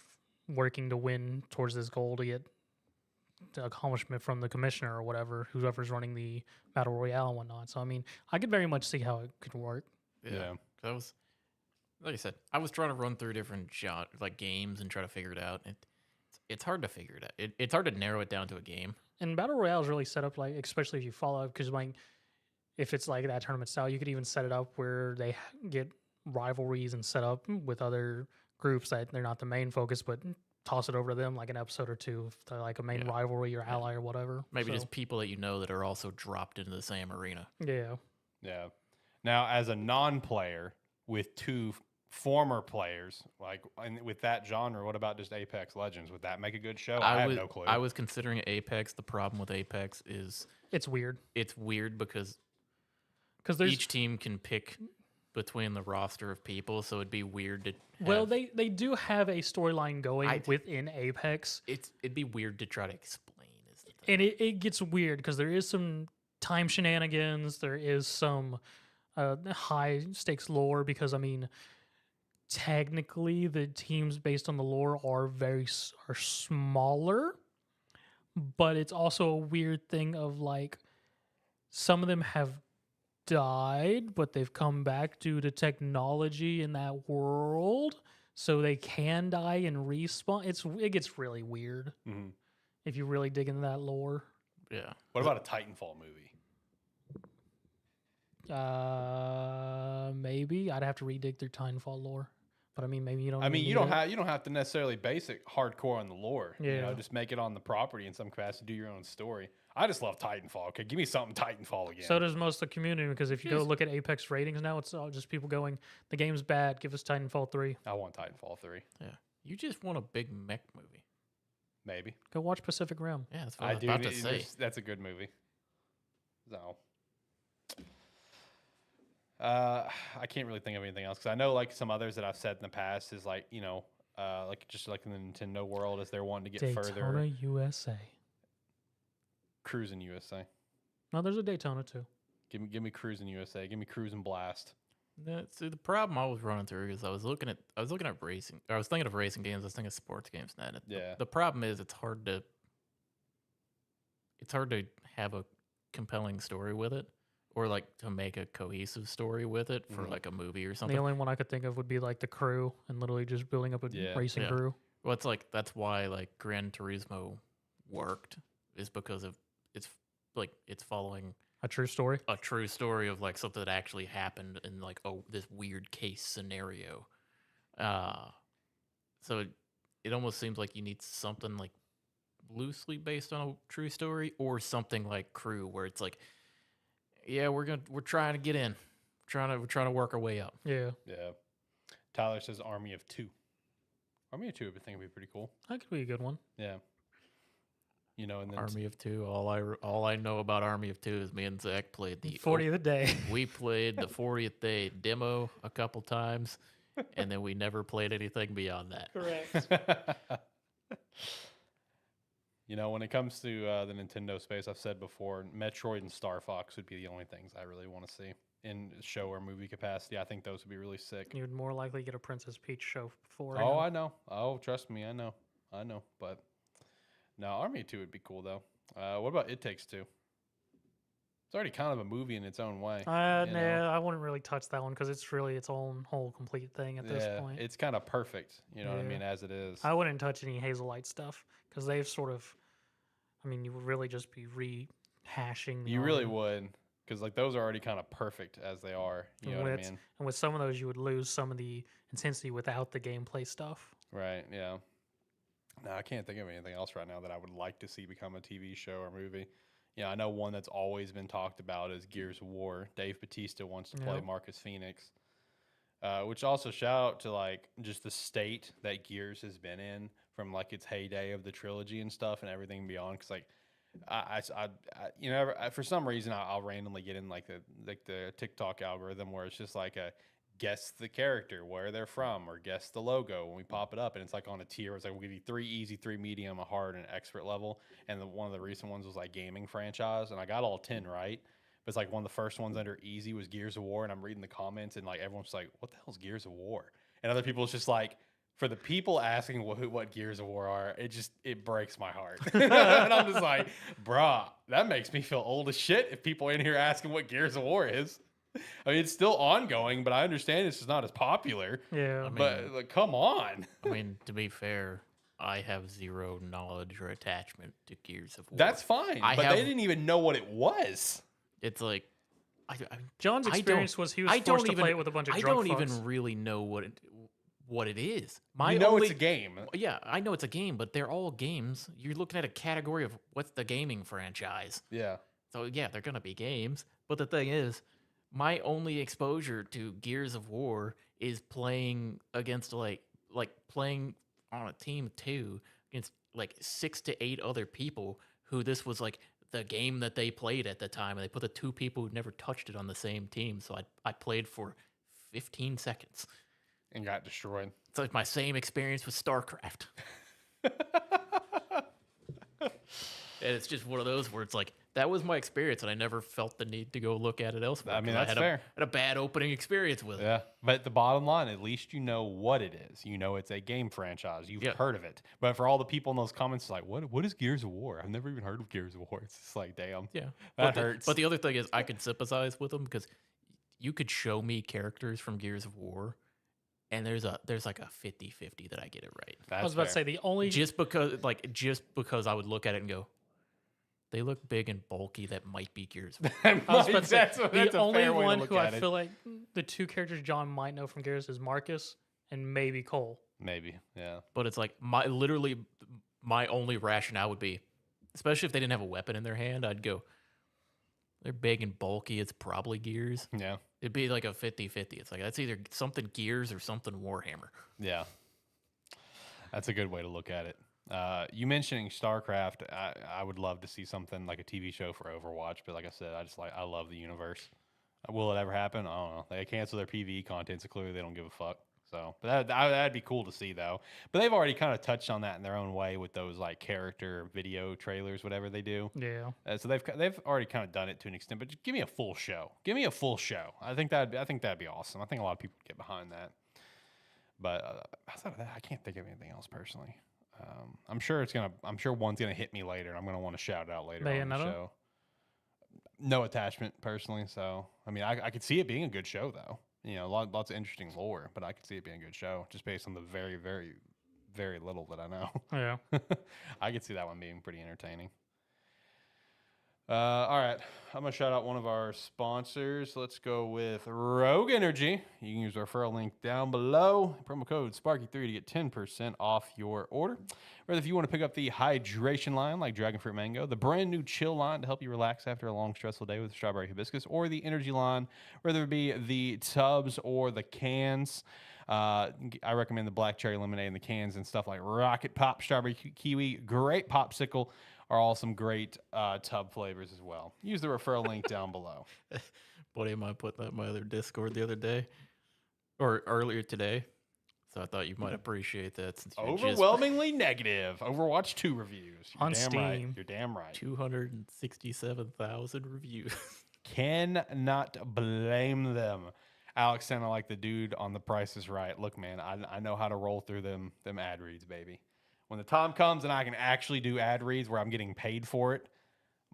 working to win towards this goal to get the accomplishment from the commissioner or whatever, whoever's running the battle royale and whatnot. So I mean, I could very much see how it could work. Yeah. That was, like I said, I was trying to run through different games and try to figure it out. It's hard to figure it out. It's hard to narrow it down to a game. And battle royale is really set up like, especially if you follow it, because like if it's like that tournament style, you could even set it up where they get rivalries and set up with other groups that they're not the main focus, but toss it over to them like an episode or two if they're like a main rivalry or ally or whatever. Maybe just people that you know that are also dropped into the same arena. Yeah. Yeah. Now, as a non-player with 2 former players, like with that genre, what about just Apex Legends? Would that make a good show? I have no clue. I was considering Apex. The problem with Apex is it's weird. It's weird because each team can pick between the roster of people, so it'd be weird to well, they do have a storyline going within Apex. It'd be weird to try to explain. Is the thing. And it gets weird because there is some time shenanigans. There is some high stakes lore because, I mean, technically the teams based on the lore are smaller, but it's also a weird thing of like some of them have died, but they've come back due to technology in that world, so they can die and respawn. It gets really weird if you really dig into that lore. Yeah. What about a Titanfall movie? Maybe I'd have to redig through Titanfall lore, but I mean, maybe you don't. I mean, you don't have to necessarily base it hardcore on the lore. Yeah. You know, just make it on the property in some capacity. Do your own story. I just love Titanfall. Okay, give me something Titanfall again. So does most of the community, because if you go look at Apex ratings now, it's all just people going, the game's bad, give us Titanfall 3. I want Titanfall 3. Yeah. You just want a big mech movie. Maybe. Go watch Pacific Rim. Yeah, that's what I was about to say. That's a good movie. So, I can't really think of anything else because I know like some others that I've said in the past is like, you know, like just like in the Nintendo world as they're wanting to get Daytona, further. USA. Cruising USA. No, there's a Daytona too. Give me Cruising USA. Give me Cruising Blast. Yeah, see, the problem I was running through is I was looking at racing. I was thinking of racing games. I was thinking of sports games. Yeah. The problem is it's hard to have a compelling story with it, or like to make a cohesive story with it for like a movie or something. The only one I could think of would be like the Crew and literally just building up a racing crew. Well, it's like that's why like Gran Turismo worked is because of it's following a true story of like something that actually happened in like this weird case scenario. So it almost seems like you need something like loosely based on a true story or something like Crew where it's like Yeah, we're trying to get in. We're trying to work our way up. Yeah, Yeah. Tyler says Army of Two. Army of Two, I think would be pretty cool. that could be a good one. Yeah. You know, and then Army of Two. All I know about Army of Two is me and Zach played the 40th day. We played the 40th day demo a couple times, and then we never played anything beyond that. Correct. You know, when it comes to the Nintendo space, I've said before, Metroid and Star Fox would be the only things I really want to see in show or movie capacity. I think those would be really sick. You'd more likely get a Princess Peach show for. Oh, I know. Oh, trust me, I know. But no, Army 2 would be cool though. What about It Takes Two? It's already kind of a movie in its own way. Nah, I wouldn't really touch that one because it's really its own whole complete thing at this point. It's kind of perfect. You know what I Yeah. mean? As it is. I wouldn't touch any Hazelite stuff because they've sort of. I mean, you would really just be rehashing. You really would, because like those are already kind of perfect as they are. You know what I mean? And with some of those, you would lose some of the intensity without the gameplay stuff. Right. Yeah. No, I can't think of anything else right now that I would like to see become a TV show or movie. Yeah, I know one that's always been talked about is Gears of War. Dave Bautista wants to play Yep. Marcus Phoenix, which also shout out to like just the state that Gears has been in from like its heyday of the trilogy and stuff and everything beyond. Because like I you know, for some reason I'll randomly get in like the TikTok algorithm where it's just like a guess the character, where they're from, or guess the logo when we pop it up, and it's like on a tier. It's like we'll give you 3 easy, 3 medium, a hard, and an expert level. And one of the recent ones was like gaming franchise, and I got all 10 right. But it's like one of the first ones under easy was Gears of War, and I'm reading the comments, and like everyone's like, "What the hell is Gears of War?" And other people, it's just like, for the people asking what Gears of War are, it breaks my heart. And I'm just like, bruh, that makes me feel old as shit if people in here asking what Gears of War is. I mean, it's still ongoing, but I understand it's just not as popular. Yeah. I mean, But like, come on. I mean, to be fair, I have zero knowledge or attachment to Gears of War. That's fine. But they didn't even know what it was. It's like, John's I don't- experience was he was I forced don't to play even- it with a bunch of I drunk don't fucks. even really know what it is. You know it's a game. Yeah, I know it's a game, but they're all games. You're looking at a category of what's the gaming franchise. Yeah. So yeah, they're gonna be games. But the thing is, my only exposure to Gears of War is playing against like playing on a team too against like 6 to 8 other people who this was like the game that they played at the time, and they put the 2 people who never touched it on the same team. So I played for 15 seconds. And got destroyed. It's like my same experience with StarCraft. And it's just one of those where it's like, that was my experience, and I never felt the need to go look at it elsewhere. I mean, 'cause that's had fair. had a bad opening experience with it. Yeah. But the bottom line, at least you know what it is. You know it's a game franchise. You've Yeah. heard of it. But for all the people in those comments, it's like, what is Gears of War? I've never even heard of Gears of War. It's just like, damn. Yeah. That But hurts. But the other thing is, I could sympathize with them because you could show me characters from Gears of War, and there's like a 50-50 that I get it right. That's I was about to fair. say the only Just because I would look at it and go, they look big and bulky. That might be Gears of War. I was about to say that's the a only fair way to one look who at I it. feel like the 2 characters John might know from Gears is Marcus and maybe Cole. Maybe. Yeah. But it's like my only rationale would be, especially if they didn't have a weapon in their hand, I'd go, they're big and bulky. It's probably Gears. Yeah. It'd be like a 50-50. It's like that's either something Gears or something Warhammer. Yeah. That's a good way to look at it. You mentioning StarCraft, I would love to see something like a TV show for Overwatch, but like I said, I love the universe. Will it ever happen? I don't know. They cancel their PvE content, so clearly they don't give a fuck. So, but that'd be cool to see though. But they've already kind of touched on that in their own way with those like character video trailers, whatever they do. Yeah. So they've already kind of done it to an extent. But just give me a full show. Give me a full show. I think that'd be awesome. I think a lot of people would get behind that. But outside of that, I can't think of anything else personally. I'm sure one's gonna hit me later, and I'm gonna want to shout it out later on the Bayonetta? show. No attachment personally, so I mean, I could see it being a good show though. You know, lots of interesting lore, but I could see it being a good show just based on the very, very, very little that I know. Yeah. I could see that one being pretty entertaining. All right. I'm going to shout out one of our sponsors. Let's go with Rogue Energy. You can use our referral link down below. Promo code Sparky3 to get 10% off your order. Whether if you want to pick up the hydration line like Dragon Fruit Mango, the brand new chill line to help you relax after a long, stressful day with strawberry hibiscus, or the energy line, whether it be the tubs or the cans. I recommend the black cherry lemonade in the cans and stuff like Rocket Pop, Strawberry Kiwi, Great Popsicle are all some great tub flavors as well. Use the referral link down below. Buddy of mine put that in my other Discord the other day, or earlier today. So I thought you might appreciate that. Since Overwhelmingly negative. Overwatch 2 reviews. You're On damn Steam. right. You're damn right. 267,000 reviews. Cannot blame them. Alex sounded like the dude on The Price is Right. Look, man, I know how to roll through them ad reads, baby. When the time comes and I can actually do ad reads where I'm getting paid for it,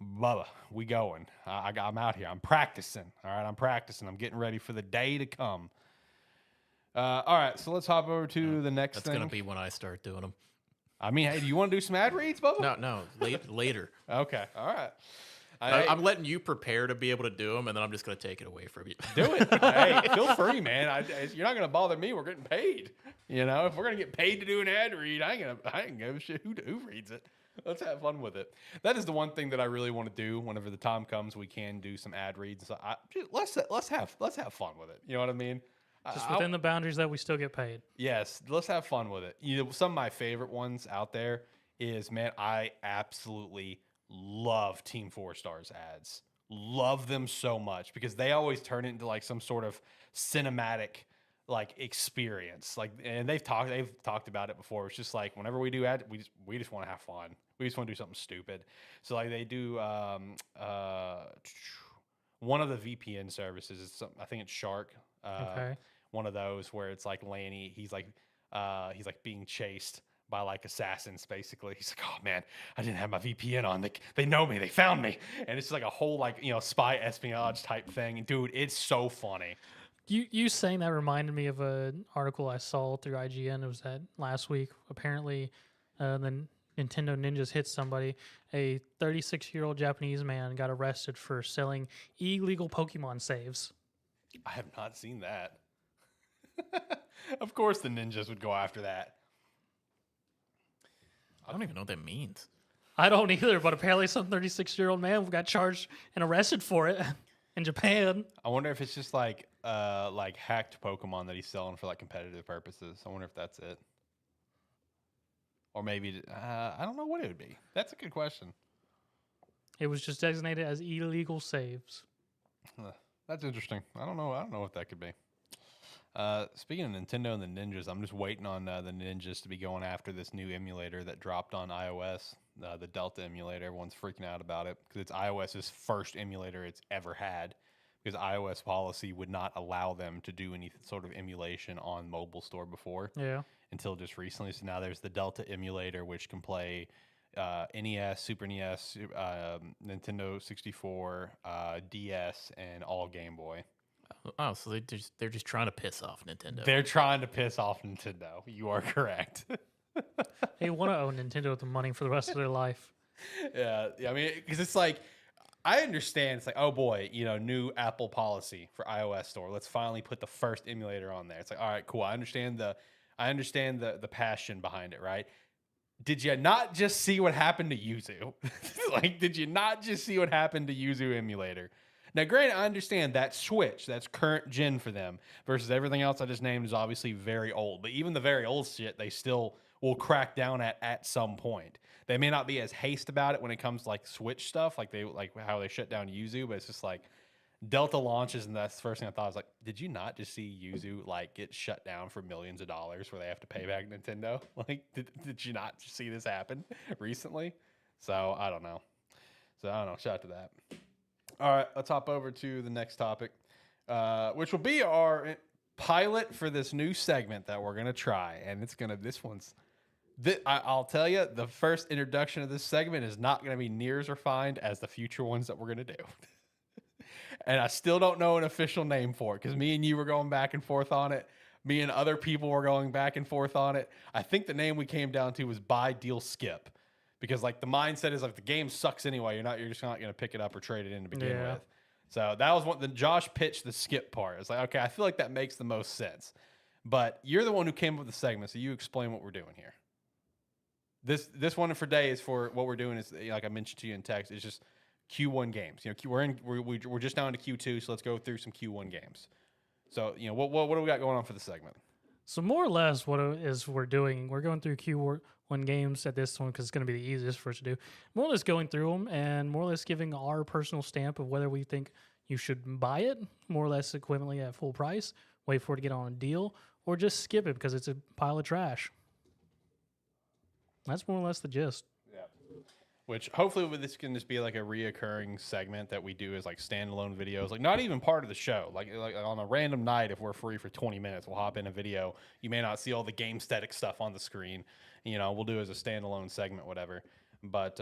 Bubba, we going. I'm out here. I'm practicing. All right, I'm practicing. I'm getting ready for the day to come. All right, so let's hop over to the next thing. That's going to be when I start doing them. I mean, hey, do you want to do some ad reads, Bubba? No, later. Okay, all right. I'm letting you prepare to be able to do them, and then I'm just going to take it away from you. Do it. Hey, feel free, man. You're not going to bother me. We're getting paid. You know, if we're going to get paid to do an ad read, I ain't give a shit who reads it. Let's have fun with it. That is the one thing that I really want to do. Whenever the time comes, we can do some ad reads. So let's have fun with it. You know what I mean? Just within the boundaries that we still get paid. Yes, let's have fun with it. You know, some of my favorite ones out there is, man, I absolutely love Team 4 Stars ads. Love them so much because they always turn it into like some sort of cinematic like experience. Like, and they've talked about it before. It's just like whenever we do ad, we just want to have fun. We just want to do something stupid. So like they do one of the VPN services is I think it's Shark. Okay. One of those where it's like Lanny, he's like being chased by like assassins, basically. He's like, oh man, I didn't have my VPN on. They know me, they found me. And it's like a whole like, you know, spy espionage type thing. And dude, it's so funny. You saying that reminded me of an article I saw through IGN. It was that last week. Apparently, the Nintendo ninjas hit somebody. A 36-year-old Japanese man got arrested for selling illegal Pokemon saves. I have not seen that. Of course the ninjas would go after that. I don't even know what that means. I don't either, but apparently some 36-year-old man got charged and arrested for it in Japan. I wonder if it's just like hacked Pokemon that he's selling for like competitive purposes. I wonder if that's it. Or maybe I don't know what it would be. That's a good question. It was just designated as illegal saves. That's interesting. I don't know what that could be. Speaking of Nintendo and the ninjas, I'm just waiting on the ninjas to be going after this new emulator that dropped on iOS, the Delta emulator. Everyone's freaking out about it because it's iOS's first emulator it's ever had because iOS policy would not allow them to do any sort of emulation on mobile store before. Yeah. Until just recently. So now there's the Delta emulator, which can play NES, Super NES, Nintendo 64, DS, and all Game Boy. Oh, so they're just trying to piss off Nintendo. They're trying to piss off Nintendo. You are correct. They want to own Nintendo with the money for the rest of their life. Yeah. I mean, because it's like, I understand. It's like, oh boy, you know, new Apple policy for iOS store. Let's finally put the first emulator on there. It's like, all right, cool. I understand the passion behind it, right? Did you not just see what happened to Yuzu? Like, did you not just see what happened to Yuzu emulator? Now, granted, I understand that Switch, that's current gen for them, versus everything else I just named is obviously very old. But even the very old shit, they still will crack down at some point. They may not be as haste about it when it comes to like Switch stuff, like how they shut down Yuzu, but it's just like Delta launches, and that's the first thing I thought. I was like, did you not just see Yuzu like get shut down for millions of dollars where they have to pay back Nintendo? Like, did you not just see this happen recently? So I don't know. Shout out to that. All right, let's hop over to the next topic, which will be our pilot for this new segment that we're going to try. And I'll tell you, the first introduction of this segment is not going to be near as refined as the future ones that we're going to do. And I still don't know an official name for it because me and you were going back and forth on it. Me and other people were going back and forth on it. I think the name we came down to was Buy, Deal, Skip. because like the mindset is like the game sucks anyway. You're just not going to pick it up or trade it in to begin Yeah. with. So that was what the Josh pitched the skip part. It's like, okay, I feel like that makes the most sense. But you're the one who came up with the segment, so you explain what we're doing here. This one for day is for what we're doing is, like I mentioned to you in text, is just Q1 games. You know, we're just now into Q2, so let's go through some Q1 games. So, you know, what do we got going on for the segment? So more or less, what it is we're doing, we're going through Q1 games at this one because it's going to be the easiest for us to do. More or less going through them and more or less giving our personal stamp of whether we think you should buy it, more or less equivalently at full price, wait for it to get on a deal, or just skip it because it's a pile of trash. That's more or less the gist. Yeah. Which hopefully this can just be like a reoccurring segment that we do as like standalone videos, like not even part of the show. Like on a random night, if we're free for 20 minutes, we'll hop in a video. You may not see all the Gamesthetic stuff on the screen. You know, we'll do it as a standalone segment, whatever. But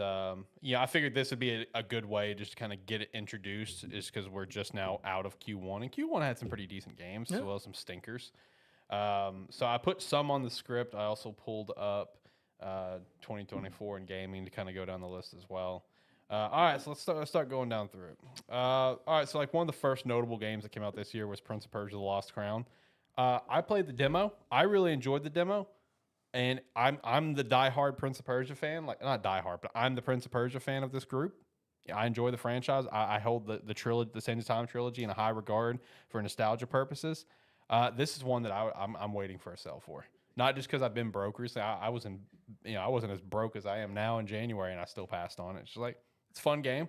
yeah, I figured this would be a good way just to kind of get it introduced, is because we're just now out of Q1, and Q1 had some pretty decent games as well as some stinkers. So I put some on the script. I also pulled up 2024 in gaming to kind of go down the list as well. All right, so let's start going down through it. All right, so like one of the first notable games that came out this year was Prince of Persia: The Lost Crown. I played the demo. I really enjoyed the demo, and I'm the diehard Prince of Persia fan. Like, not diehard, but I'm the Prince of Persia fan of this group. Yeah, I enjoy the franchise. I hold the trilogy, the Sands of Time trilogy, in a high regard for nostalgia purposes. This is one that I'm waiting for a sale for. Not just because I've been broke recently. I wasn't as broke as I am now in January, and I still passed on it. It's just like, it's a fun game.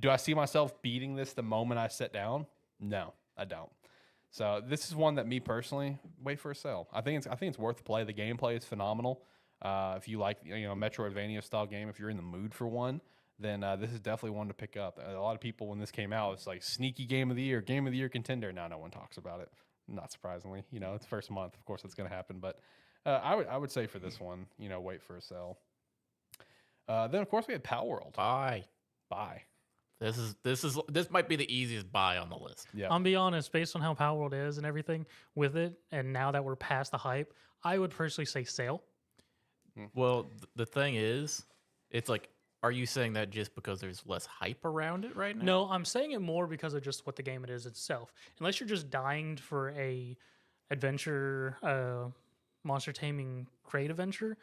Do I see myself beating this the moment I sit down? No, I don't. So this is one that me personally wait for a sale. I think it's worth the play. The gameplay is phenomenal. If you like, Metroidvania style game, if you're in the mood for one, then this is definitely one to pick up. A lot of people, when this came out, it's like sneaky game of the year contender. Now no one talks about it. Not surprisingly, it's first month. Of course, it's going to happen. But I would say for this one, wait for a sale. Then of course we had Pal World. Buy. This might be the easiest buy on the list. Yeah. I'll be honest, based on how Pal World is and everything with it, and now that we're past the hype, I would personally say sale. Well, the thing is, it's like, are you saying that just because there's less hype around it right now? No, I'm saying it more because of just what the game it is itself. Unless you're just dying for a adventure, monster taming crate adventure,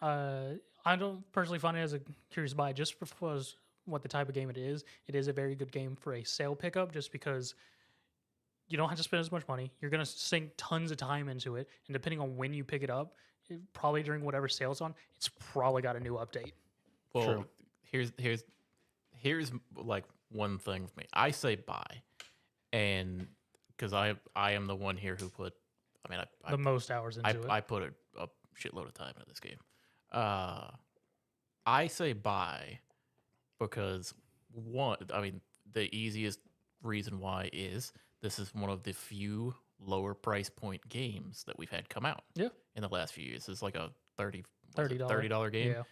I don't personally find it as a curious buy just because what the type of game it is. It is a very good game for a sale pickup just because you don't have to spend as much money. You're going to sink tons of time into it. And depending on when you pick it up, probably during whatever sale's on, it's probably got a new update. Well, here's like one thing with me. I say buy, and because I am the one here who put, I the most hours into it. I put a shitload of time into this game. I say buy because the easiest reason why is this is one of the few lower price point games that we've had come out. Yeah. In the last few years, it's like a $30 game. Yeah.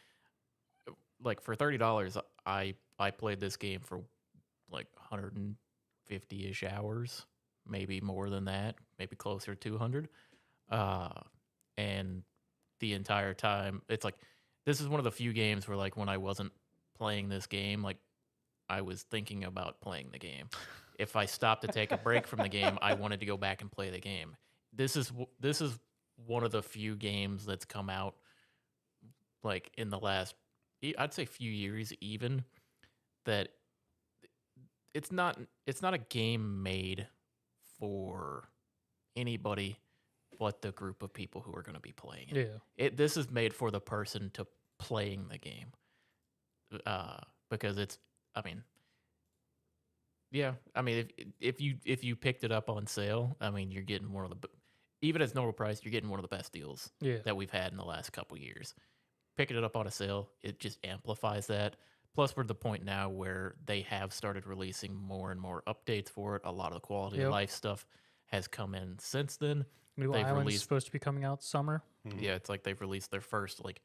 Like for $30, I played this game for like 150-ish hours, maybe more than that, maybe closer to 200. And the entire time, it's like, this is one of the few games where like when I wasn't playing this game, like I was thinking about playing the game. If I stopped to take a break from the game, I wanted to go back and play the game. This is one of the few games that's come out like in the last, I'd say few years even, that it's not a game made for anybody but the group of people who are going to be playing it. Yeah. This is made for the person to playing the game. Because it's, if you picked it up on sale, you're getting one of the, even at normal price, you're getting one of the best deals that we've had in the last couple years. Picking it up on a sale, it just amplifies that. Plus, we're at the point now where they have started releasing more and more updates for it. A lot of the quality of life stuff has come in since then. New Island's supposed to be coming out summer. Yeah, it's like they've released their first like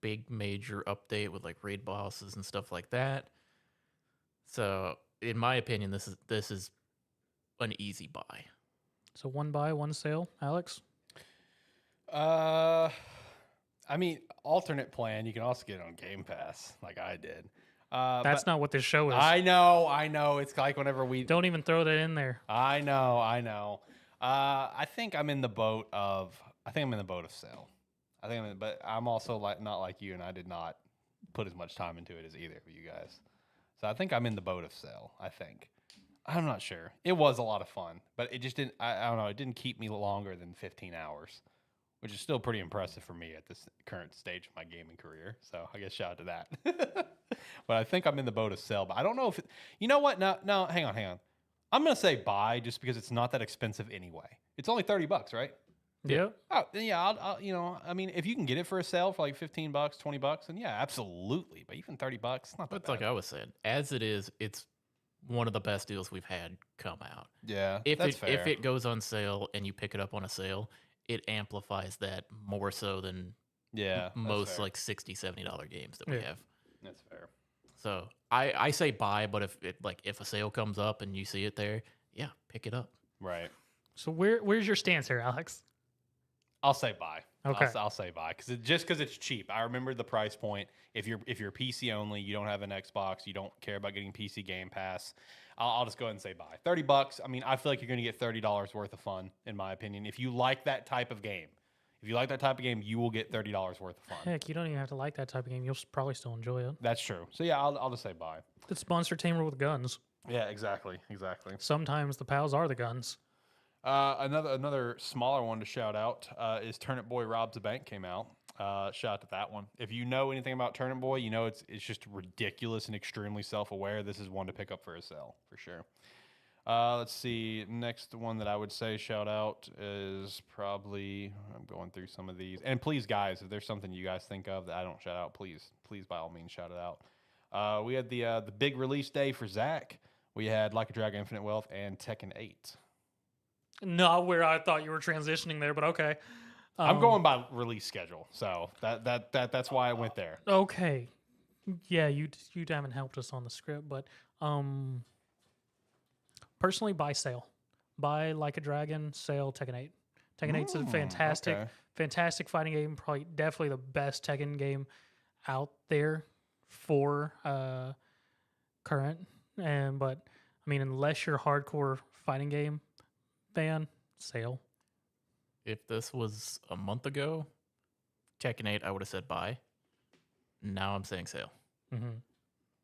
big major update with like raid bosses and stuff like that. So, in my opinion, this is an easy buy. So one buy, one sale, Alex? I mean, alternate plan, you can also get it on Game Pass, like I did. That's But not what this show is. I know. It's like whenever we. Don't even throw that in there. I know. I think I'm in the boat of. I think I'm in the boat of sale. But I'm also not like you, and I did not put as much time into it as either of you guys. So I think I'm in the boat of sale. I think. I'm not sure. It was a lot of fun, but it just didn't. I don't know. It didn't keep me longer than 15 hours, which is still pretty impressive for me at this current stage of my gaming career. So I guess shout out to that. But I think I'm in the boat of sell. But I don't know if you know what? No, hang on. I'm gonna say buy just because it's not that expensive anyway. It's only $30, right? Yeah. Oh, yeah. I'll I mean, if you can get it for a sale for like $15, $20, then yeah, absolutely. But even $30, it's not that But bad. like I was saying, as it is, it's one of the best deals we've had come out. Yeah, If that's if fair. it goes on sale and you pick it up on a sale, it amplifies that more so than Yeah, that's most fair. like $60, $70 games that we Yeah. have. That's fair. So I say buy, but if a sale comes up and you see it there, yeah, pick it up. Right. So where's your stance here, Alex? I'll say buy. Okay. I'll say buy because it's cheap. I remember the price point. If you're PC only, you don't have an Xbox, you don't care about getting PC Game Pass. I'll just go ahead and say buy. $30. I mean, I feel like you're going to get $30 worth of fun, in my opinion. If you like that type of game, you will get $30 worth of fun. Heck, you don't even have to like that type of game. You'll probably still enjoy it. That's true. So yeah, I'll just say buy. It's Monster Tamer with guns. Yeah, exactly. Sometimes the pals are the guns. Another smaller one to shout out is Turnip Boy Robs a Bank came out. Shout out to that one. If you know anything about Turnip Boy, you know it's just ridiculous and extremely self-aware. This is one to pick up for a sale for sure. Let's see. Next one that I would say shout out is probably, I'm going through some of these. And please, guys, if there's something you guys think of that I don't shout out, please by all means shout it out. We had the big release day for Zach. We had Like a Dragon Infinite Wealth and Tekken 8. Not where I thought you were transitioning there, but okay. I'm going by release schedule, so that's why I went there. Okay. Yeah, you haven't helped us on the script, but personally, buy sale. Buy Like a Dragon, sale Tekken 8. Tekken 8's a fantastic fighting game. Probably definitely the best Tekken game out there for current. But I mean, unless you're a hardcore fighting game fan, sale. If this was a month ago, Tekken 8, I would have said buy. Now I'm saying sale. Mm-hmm.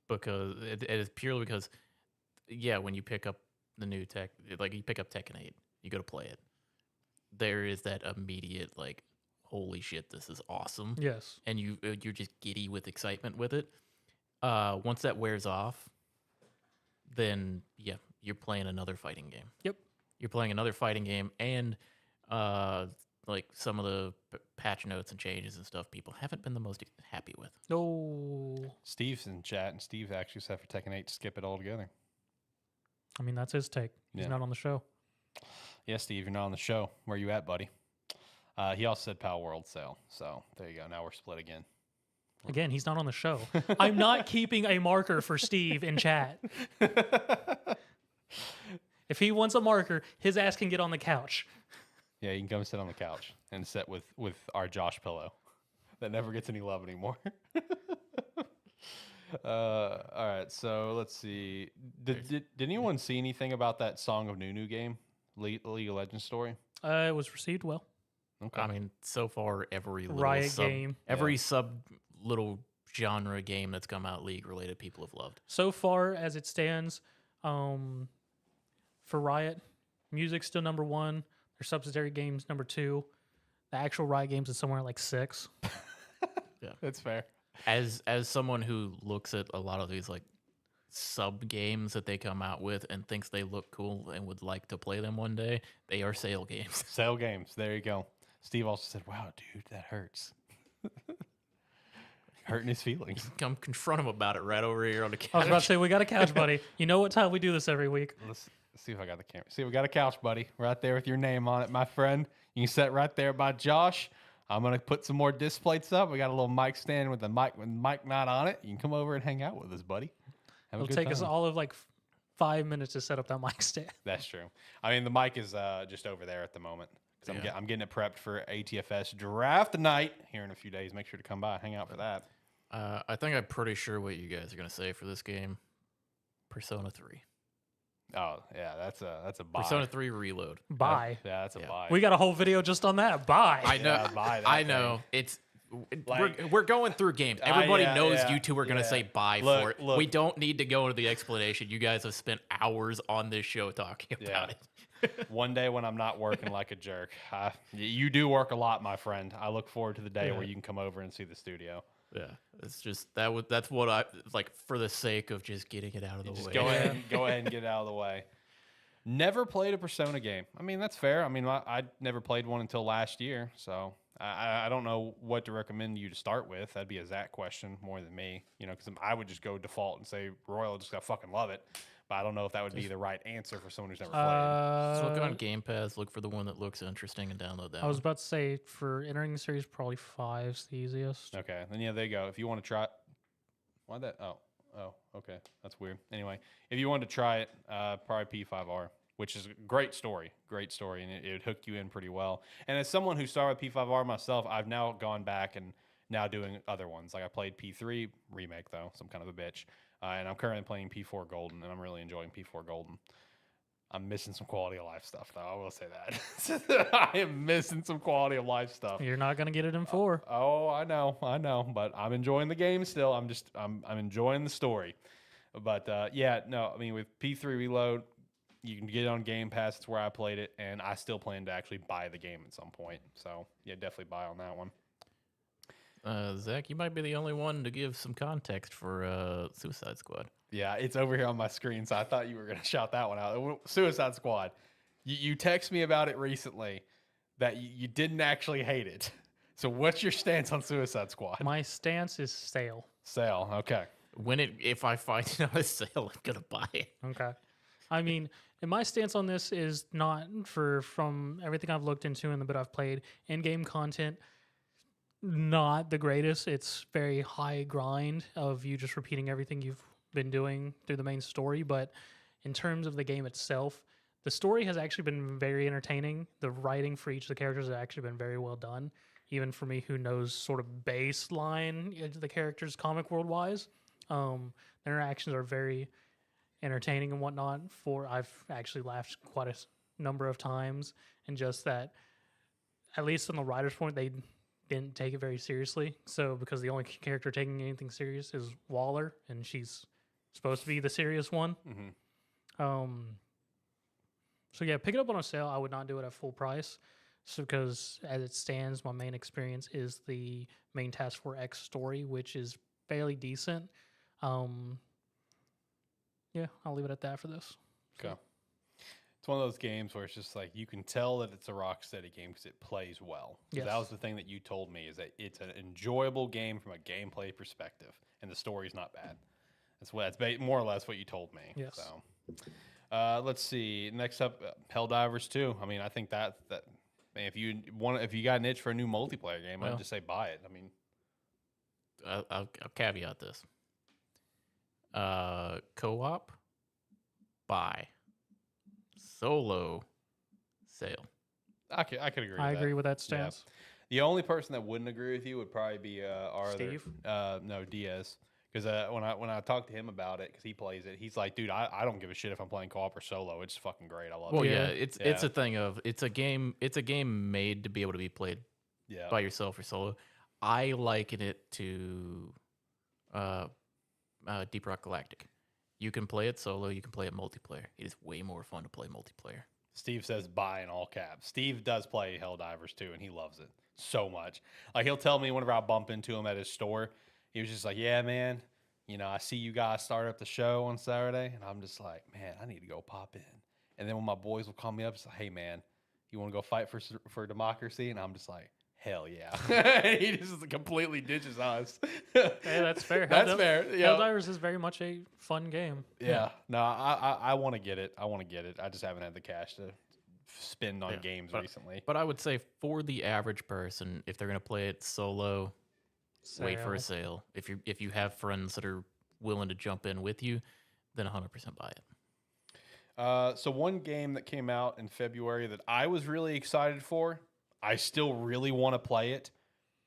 Because it is purely because, yeah, when you pick up the new tech, like you pick up Tekken 8, you go to play it. There is that immediate, like, holy shit, this is awesome. Yes. And you're just giddy with excitement with it. Once that wears off, then, yeah, you're playing another fighting game. Yep. You're playing another fighting game, and like some of the patch notes and changes and stuff people haven't been the most happy with. Oh. Steve's in chat, and Steve actually said for Tekken 8 to skip it altogether. I mean, that's his take. He's not on the show. Yeah, Steve, you're not on the show. Where you at, buddy? He also said Pal World sale. So there you go. Now we're split again. Again, he's not on the show. I'm not keeping a marker for Steve in chat. If he wants a marker, his ass can get on the couch. Yeah, you can come sit on the couch and sit with our Josh pillow that never gets any love anymore. All right, so let's see. Did anyone see anything about that Song of Nunu game, League of Legends story? It was received well. Okay. I mean, so far every little Riot game. every sub little genre game that's come out League related, people have loved. So far as it stands, for Riot, music's still number 1. Their subsidiary games number 2. The actual Riot games is somewhere like 6. Yeah, That's fair. as someone who looks at a lot of these like sub games that they come out with and thinks they look cool and would like to play them one day, they are sale games. Sale games. There you go. Steve also said, "Wow, dude, that hurts." Hurting his feelings. Come confront him about it right over here on the couch. I was about to say, we got a couch, buddy. You know what time we do this every week. Let's see if I got the camera. See, we got a couch, buddy, right there with your name on it, my friend. You can sit right there by Josh. I'm gonna put some more disc plates up. We got a little mic stand with the mic not on it. You can come over and hang out with us, buddy. Have a It'll good take us time. all of like 5 minutes to set up that mic stand. That's true. I mean, the mic is just over there at the moment 'Cause I'm getting it prepped for ATFS draft night here in a few days. Make sure to come by, hang out for that. I think I'm pretty sure what you guys are gonna say for this game. Persona 3. Oh yeah, that's a buy. Persona 3 Reload. Buy. Yeah, that's a buy. We got a whole video just on that. Buy. I know. Yeah, buy that I thing. know. It's Like- we're going through games. Everybody yeah, knows yeah, you two are gonna yeah. say buy Look, for it. look. We don't need to go into the explanation. You guys have spent hours on this show talking about it. One day when I'm not working like a jerk, you do work a lot, my friend. I look forward to the day Yeah. where you can come over and see the studio. Yeah, it's just that's what I like for the sake of just getting it out of the Just way. go ahead and get it out of the way. Never played a Persona game. I mean, that's fair. I mean, I never played one until last year, so I don't know what to recommend you to start with. That'd be a Zach question more than me, because I would just go default and say Royal, just gotta fucking love it. But I don't know if that would be the right answer for someone who's never played. Just look on Game Pass, look for the one that looks interesting, and download that. I was about to say for entering the series, probably 5's the easiest. Okay, then there you go. If you want to try, why that? Oh, okay, that's weird. Anyway, if you wanted to try it, probably P5R, which is a great story, and it would hook you in pretty well. And as someone who started with P5R myself, I've now gone back and now doing other ones. Like I played P3 remake though, so I'm kind of a bitch, and I'm currently playing P4 Golden, and I'm really enjoying P4 Golden. I'm missing some quality of life stuff, though. I will say that. I am missing some quality of life stuff. You're not gonna get it in 4. Oh, I know, but I'm enjoying the game still. I'm enjoying the story. But yeah, no, I mean with P3 Reload, you can get it on Game Pass. It's where I played it, and I still plan to actually buy the game at some point. So yeah, definitely buy on that one. Zach, you might be the only one to give some context for Suicide Squad. Yeah, it's over here on my screen, so I thought you were going to shout that one out. Suicide Squad. You text me about it recently that you didn't actually hate it. So what's your stance on Suicide Squad? My stance is sale. Sale, okay. If I find it on a sale, I'm gonna buy it. Okay. I mean, and my stance on this is not from everything I've looked into and the bit I've played, in-game content, not the greatest. It's very high grind of you just repeating everything you've been doing through the main story. But in terms of the game itself, the story has actually been very entertaining. The writing for each of the characters has actually been very well done. Even for me who knows sort of baseline the characters comic world wise, the interactions are very entertaining and whatnot. I've actually laughed quite a number of times, and just that, at least on the writer's point, they didn't take it very seriously. So because the only character taking anything serious is Waller, and she's supposed to be the serious one. Mm-hmm. So yeah, pick it up on a sale. I would not do it at full price. So because as it stands, my main experience is the main Task Force X story, which is fairly decent. Yeah, I'll leave it at that for this. Okay. It's one of those games where it's just like you can tell that it's a Rocksteady game because it plays well. Yes. That was the thing that you told me, is that it's an enjoyable game from a gameplay perspective, and the story's not bad. That's more or less what you told me. Yes. So, let's see. Next up, Helldivers 2. I mean, I think that man, if you got an itch for a new multiplayer game, I'd just say buy it. I mean, I'll caveat this. Co-op, buy. Solo, sale. I could agree with that. I agree with that stance. The only person that wouldn't agree with you would probably be Steve? Diaz. Because when I talked to him about it, because he plays it, he's like, dude, I don't give a shit if I'm playing co-op or solo. It's fucking great. I love it. Well, Yeah. it's a thing of it's a game made to be able to be played Yeah. by yourself or solo. I liken it to Deep Rock Galactic. You can play it solo. You can play it multiplayer. It is way more fun to play multiplayer. Steve says buy in all caps. Steve does play Helldivers too, and he loves it so much. Like, he'll tell me whenever I bump into him at his store, he was just like, yeah, man, I see you guys start up the show on Saturday. And I'm just like, man, I need to go pop in. And then when my boys will call me up, it's like, hey, man, you want to go fight for democracy? And I'm just like, hell yeah. He just completely ditches us. Hey, that's fair. That's fair. Yeah. Helldivers is very much a fun game. Yeah. No, I want to get it. I just haven't had the cash to spend on games recently. But I would say for the average person, if they're going to play it solo, wait for a sale. If you have friends that are willing to jump in with you, then 100% buy it. So one game that came out in February that I was really excited for, I still really want to play it,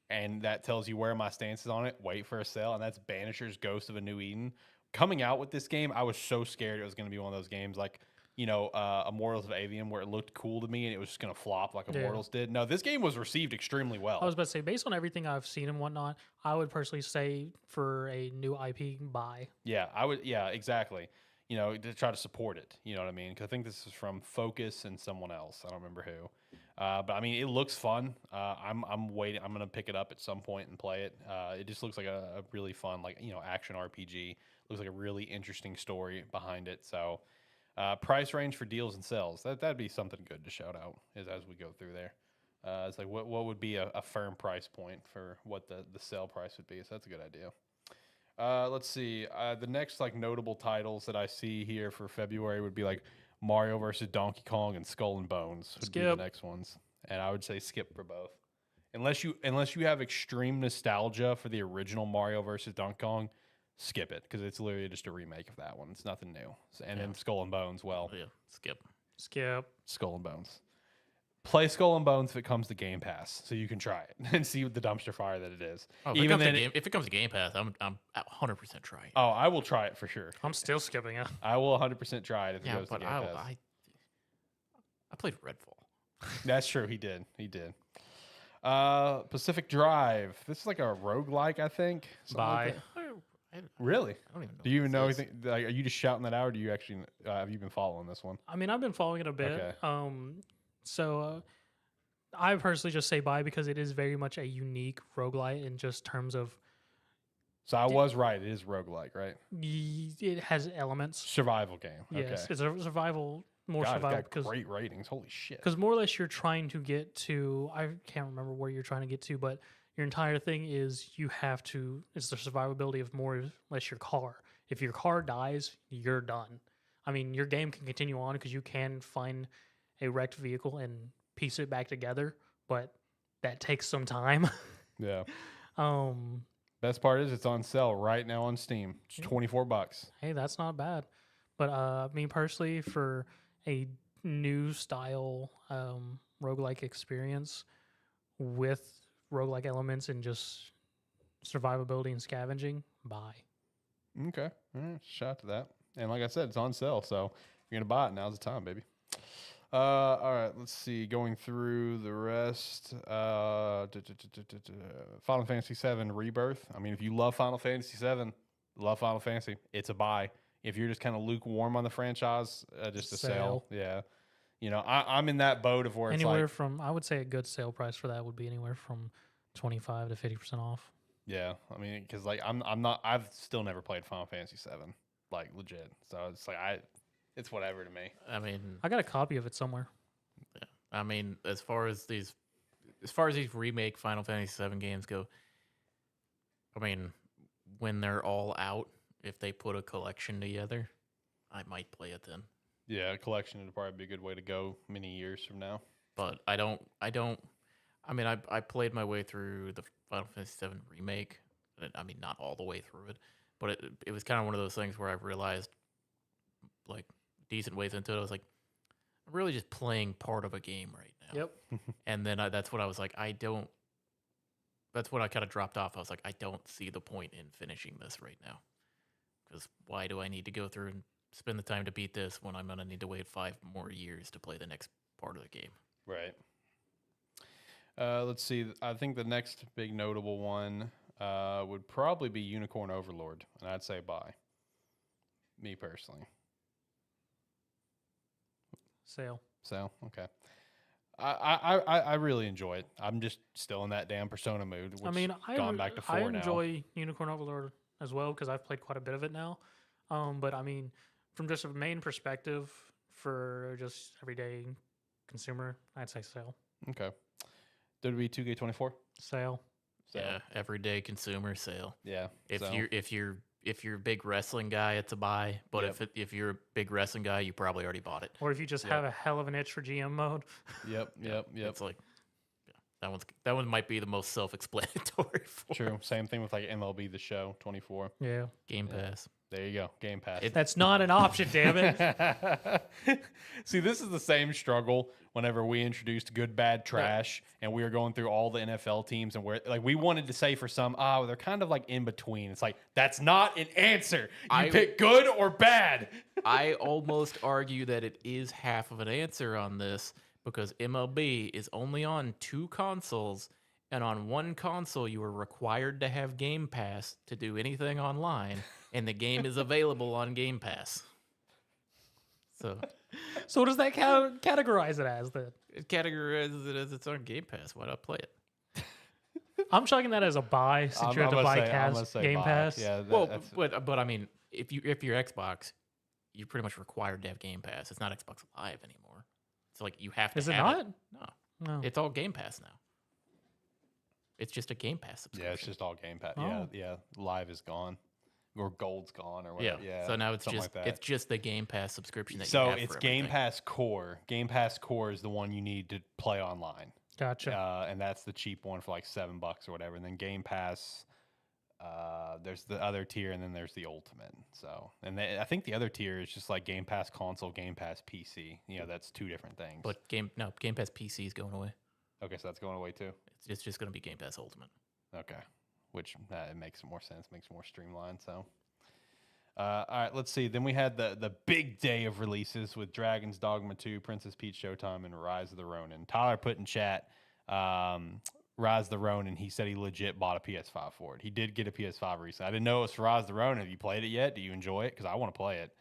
and that tells you where my stance is on it. Wait for a sale, and that's Banisher's Ghost of a New Eden. Coming out with this game, I was so scared it was going to be one of those games like, Immortals of Avium, where it looked cool to me and it was just going to flop like Yeah. Immortals did. No, this game was received extremely well. I was about to say, based on everything I've seen and whatnot, I would personally say for a new IP, buy. Yeah, I would. Yeah, exactly. To try to support it. You know what I mean? Because I think this is from Focus and someone else. I don't remember who. But I mean, it looks fun. I'm waiting. I'm gonna pick it up at some point and play it. It just looks like a really fun, action RPG. Looks like a really interesting story behind it. So, price range for deals and sales. That'd be something good to shout out as we go through there. It's like what would be a firm price point for what the sale price would be. So that's a good idea. Let's see. The next notable titles that I see here for February would be like Mario versus Donkey Kong and Skull and Bones would be the Skip. next ones, and I would say skip for both, unless you have extreme nostalgia for the original Mario versus Donkey Kong. Skip it because it's literally just a remake of that one. It's nothing new. And then Skull and Bones. Well, Yeah, skip. Skull and Bones. Play Skull and Bones if it comes to Game Pass, so you can try it and see what the dumpster fire that it is. Oh, if it comes to Game Pass, I'm 100% trying. Oh, I will try it for sure. I'm still skipping it. I will 100% try it if it Yeah, goes but to Game Pass. I played Redfall. That's true. He did. Pacific Drive. This is like a roguelike, I think. Something like Buy. that. Really? I don't even know. Do you even know what this anything? Like, are you just shouting that out, or do you actually have you been following this one? I mean, I've been following it a bit. Okay. So I personally just say buy because it is very much a unique roguelite in just terms of So I was right. It is roguelike, right? it has elements. Survival game. Yes, Okay. it's a survival, more God, survival it's got great ratings. Holy shit. because more or less you're trying to get to. I can't remember where you're trying to get to, but your entire thing is you have to. It's the survivability of more or less your car. If your car dies, you're done. I mean, your game can continue on because you can find a wrecked vehicle and piece it back together, but that takes some time. Yeah. um, Best part is it's on sale right now on Steam. It's $24. hey, that's not bad. But me personally, for a new style roguelike experience with roguelike elements and just survivability and scavenging, buy. Okay. All right. Shout to that. And like I said, it's on sale. So if you're going to buy it, now's the time, baby. All right. Let's see. Going through the rest. Final Fantasy VII Rebirth. I mean, if you love Final Fantasy VII, love Final Fantasy, it's a buy. If you're just kind of lukewarm on the franchise, just a sale. Yeah. I'm in that boat of where it's Anywhere like, from, I would say a good sale price for that would be anywhere from 25 to 50% off. yeah. I mean, because I've still never played Final Fantasy VII, like legit. So it's like it's whatever to me. I mean, I got a copy of it somewhere. yeah. I mean, as far as these remake Final Fantasy VII games go, I mean, when they're all out, if they put a collection together, I might play it then. Yeah, a collection would probably be a good way to go many years from now. But I mean, I played my way through the Final Fantasy VII remake. I mean, not all the way through it, but it was kind of one of those things where I realized, like, decent ways into it, I was like, I'm really just playing part of a game right now. Yep. And then that's what I was like, that's when I kind of dropped off. I was like, I don't see the point in finishing this right now. Because why do I need to go through and spend the time to beat this when I'm going to need to wait 5 more years to play the next part of the game? Right. Let's see. I think the next big notable one would probably be Unicorn Overlord, and I'd say buy. Me personally. Sale. So okay. I really enjoy it. I'm just still in that damn Persona mood. Which I mean, gone back to 4 I now. enjoy Unicorn Overlord as well because I've played quite a bit of it now. But I mean, from just a main perspective for just everyday consumer, I'd say sale. Okay. WWE 2K24. Sale. So, Yeah, everyday consumer sale. yeah. If so, you're a big wrestling guy, it's a buy. But Yep. if you're a big wrestling guy, you probably already bought it. Or if you just have a hell of an itch for GM mode. Yep. It's like, yeah, that one might be the most self-explanatory for True. Same thing with like MLB The Show 24. Yeah. Game Yeah. Pass. There you go. Game Pass. That's not an option, damn it. See, this is the same struggle whenever we introduced good, bad, trash, and we were going through all the NFL teams, and we wanted to say for some, they're kind of like in between. It's like, that's not an answer. You pick good or bad. I almost argue that it is half of an answer on this because MLB is only on 2 consoles, and on one console you are required to have Game Pass to do anything online, and the game is available on Game Pass. So what does that categorize it as then? it categorizes it as it's on Game Pass. Why not play it? I'm chucking that as a buy since you have to buy Game Pass. Yeah, but I mean, if you're Xbox, you're pretty much required to have Game Pass. It's not Xbox Live anymore. It's like you have to. Is it have not? It. No. It's all Game Pass now. It's just a Game Pass subscription. Yeah, it's just all Game Pass. Oh. Yeah. Live is gone, or Gold's gone, or whatever. Yeah. So now it's something just like that. it's just the Game Pass subscription that you So have it's for Game everything. Pass Core. Game Pass Core is the one you need to play online. Gotcha. And that's the cheap one for like $7 or whatever. And then Game Pass, there's the other tier, and then there's the Ultimate. So, I think the other tier is just like Game Pass Console, Game Pass PC. That's 2 different things. But Game Pass PC is going away. Okay, so that's going away too. It's just going to be Game Pass Ultimate. Okay, which it makes more sense, makes it more streamlined. So, all right, let's see. Then we had the big day of releases with Dragon's Dogma 2, Princess Peach Showtime, and Rise of the Ronin. Tyler put in chat Rise of the Ronin. He said he legit bought a PS5 for it. He did get a PS5 recently. I didn't know it was for Rise of the Ronin. Have you played it yet? Do you enjoy it? Because I want to play it.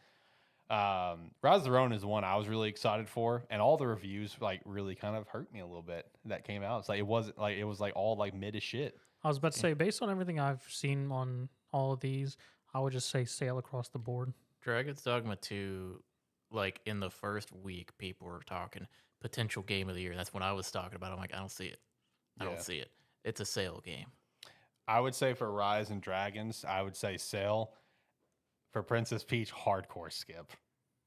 Rise of the Ronin is the one I was really excited for, and all the reviews like really kind of hurt me a little bit that came out. It's like it was like all like mid as shit. I was about to say, based on everything I've seen on all of these, I would just say sail across the board. Dragon's Dogma 2, like in the first week, people were talking potential game of the year. That's when I was talking about it. I'm like, I don't see it. I don't see it. It's a sale game. I would say for Rise and Dragons, I would say sale. For Princess Peach, hardcore skip.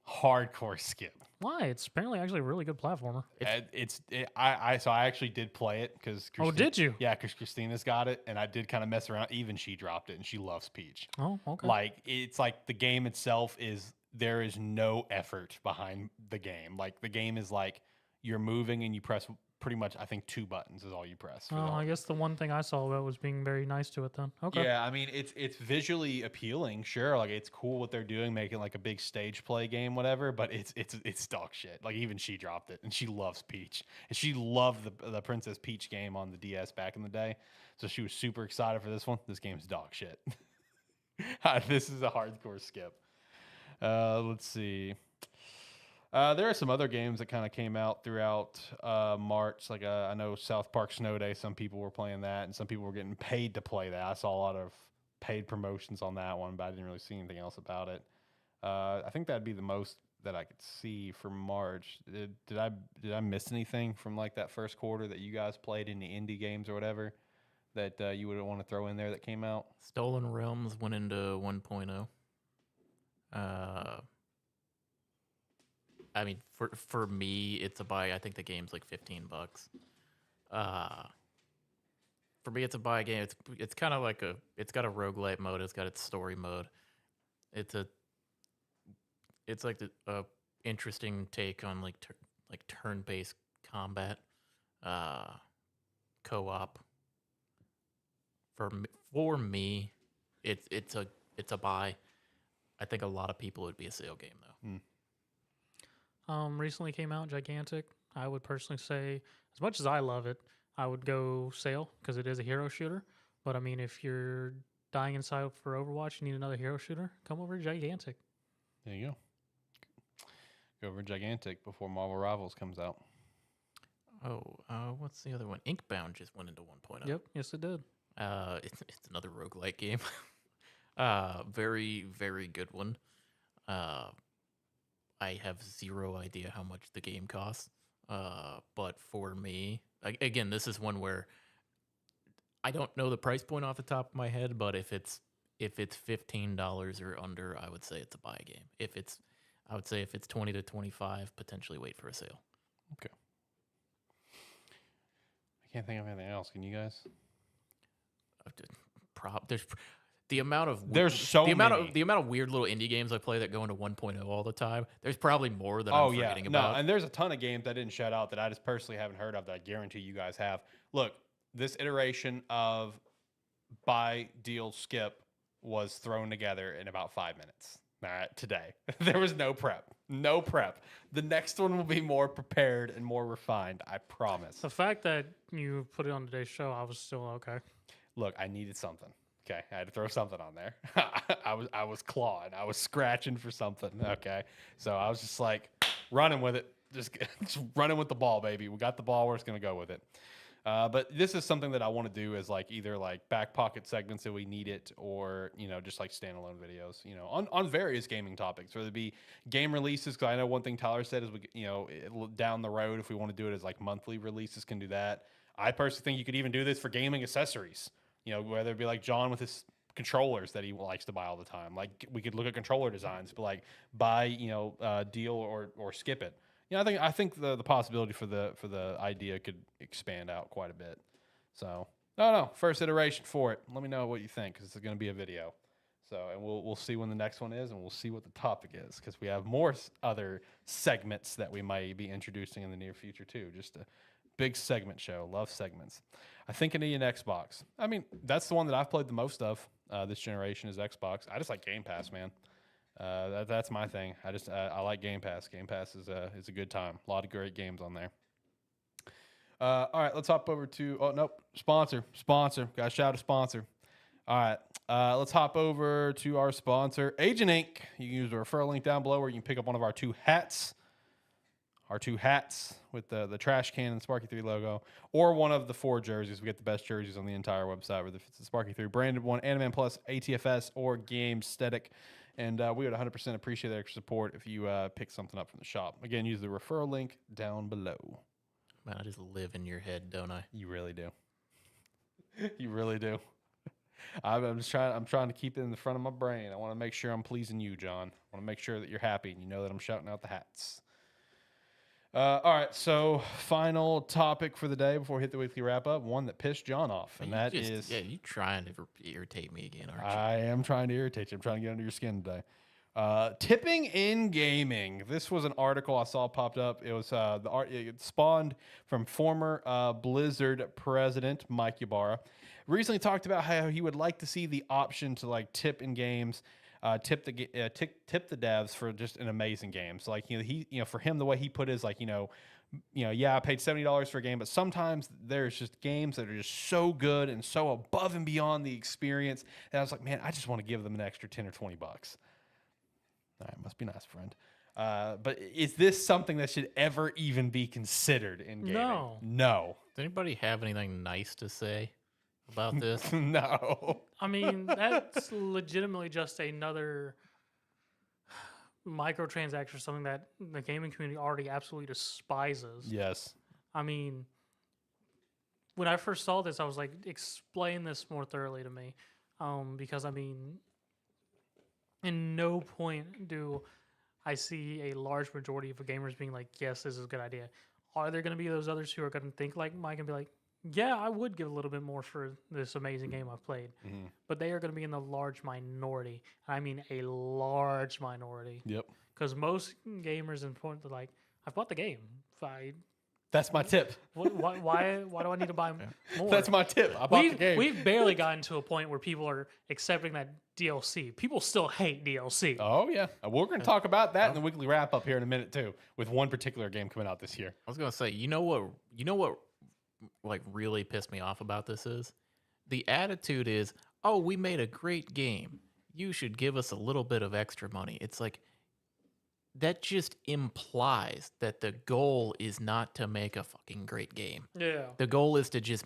Hardcore skip. Why? It's apparently actually a really good platformer. So I actually did play it because. Oh, did you? Yeah, because Christina's got it, and I did kind of mess around. Even she dropped it, and she loves Peach. Oh, okay. Like it's like the game itself there is no effort behind the game. Like the game is like you're moving and you press pretty much, I think 2 buttons is all you press. I guess the one thing I saw about was being very nice to it then. Okay. Yeah, I mean it's visually appealing, sure. Like it's cool what they're doing, making like a big stage play game, whatever. But it's dog shit. Like even she dropped it, and she loves Peach, and she loved the Princess Peach game on the DS back in the day. So she was super excited for this one. This game's dog shit. This is a hardcore skip. Let's see. There are some other games that kind of came out throughout March. Like I know South Park Snow Day, some people were playing that, and some people were getting paid to play that. I saw a lot of paid promotions on that one, but I didn't really see anything else about it. I think that'd be the most that I could see for March. Did I miss anything from like that first quarter that you guys played in the indie games or whatever that you would want to throw in there that came out? Stolen Realms went into 1.0. I mean, for me, it's a buy. I think the game's like $15. For me, it's a buy game. It's kind of like it's got a roguelite mode. It's got its story mode. It's like a interesting take on like turn-based combat, co-op. For me, it's a buy. I think a lot of people would be a sale game though. Recently came out Gigantic. I would personally say, as much as I love it, I would go sale because it is a hero shooter. But I mean, if you're dying inside for Overwatch, you need another hero shooter, come over to Gigantic. There you go. Go over Gigantic before Marvel Rivals comes out. What's the other one? Inkbound just went into 1.0. Yep, yes it did. It's another roguelike game. Very, very good one. I have zero idea how much the game costs. But for me, again, this is one where I don't know the price point off the top of my head, but if it's $15 or under, I would say it's a buy game. I would say if it's 20 to 25, potentially wait for a sale. Okay. I can't think of anything else. Can you guys? the amount of There's so the amount many. of the amount of weird little indie games I play that go into 1.0 all the time. There's probably more that Oh I'm yeah, forgetting no, about. and there's a ton of games I didn't shout out that I just personally haven't heard of that I guarantee you guys have. Look, this iteration of buy, deal, skip was thrown together in about 5 minutes. Today, there was no prep. No prep. The next one will be more prepared and more refined. I promise. The fact that you put it on today's show, I was still okay. Look, I needed something. Okay, I had to throw something on there. I was clawing. I was scratching for something. Okay, so I was just like running with it. Just running with the ball, baby. We got the ball. We're just gonna go with it. But this is something that I want to do as like either like back pocket segments if we need it, or just like standalone videos. On various gaming topics, whether it be game releases. Because I know one thing Tyler said is down the road if we want to do it as like monthly releases, can do that. I personally think you could even do this for gaming accessories. Whether it be like John with his controllers that he likes to buy all the time. Like we could look at controller designs, but like buy, deal or skip it. I think the possibility for the idea could expand out quite a bit. So no, first iteration for it. Let me know what you think, because it's going to be a video. So and we'll see when the next one is, and we'll see what the topic is, because we have more other segments that we might be introducing in the near future too. Just a big segment show. Love segments. I think I need an Xbox. I mean, that's the one that I've played the most of this generation is Xbox. I just like Game Pass, man. That's my thing. I like Game Pass. Game Pass is a good time. A lot of great games on there. All right, let's hop over to sponsor. Got to shout a sponsor. All right, let's hop over to our sponsor, Agent Inc. You can use the referral link down below where you can pick up one of our two hats. Our two hats with the trash can and Sparky 3 logo, or one of the 4 jerseys. We get the best jerseys on the entire website, whether it's the Sparky 3 branded one, AniMan Plus, ATFS, or Gamesthetic. And we would 100% appreciate that extra support if you pick something up from the shop. Again, use the referral link down below. Man, I just live in your head, don't I? You really do. You really do. I'm trying to keep it in the front of my brain. I want to make sure I'm pleasing you, John. I want to make sure that you're happy and you know that I'm shouting out the hats. All right, so final topic for the day before we hit the weekly wrap up. One that pissed John off, and you trying to irritate me again, aren't you? I am trying to irritate you. I'm trying to get under your skin today. Tipping in gaming. This was an article I saw popped up. It was it spawned from former Blizzard president Mike Ybarra. Recently talked about how he would like to see the option to like tip in games. Tip the devs for just an amazing game. So like for him, the way he put it is like yeah, I paid $70 for a game, but sometimes there's just games that are just so good and so above and beyond the experience. And I was like, man, I just want to give them an extra $10 or $20. All right, must be nice, friend. But is this something that should ever even be considered in gaming? No. Does anybody have anything nice to say about this? No. I mean, that's legitimately just another microtransaction, something that the gaming community already absolutely despises. Yes. I mean, when I first saw this, I was like, explain this more thoroughly to me. Because, I mean, in no point do I see a large majority of gamers being like, yes, this is a good idea. Are there going to be those others who are going to think like Mike and be like, yeah, I would give a little bit more for this amazing game I've played. Mm-hmm. But they are going to be in the large minority. I mean, a large minority. Yep. Because most gamers in point are like, I've bought the game. That's my tip. Why do I need to buy more? That's my tip. I bought the game. We've barely gotten to a point where people are accepting that DLC. People still hate DLC. Oh, yeah. We're going to talk about that in the weekly wrap up here in a minute, too, with one particular game coming out this year. I was going to say, you know what like really pissed me off about this is the attitude is, oh, we made a great game. You should give us a little bit of extra money. It's like, that just implies that the goal is not to make a fucking great game. Yeah. The goal is to just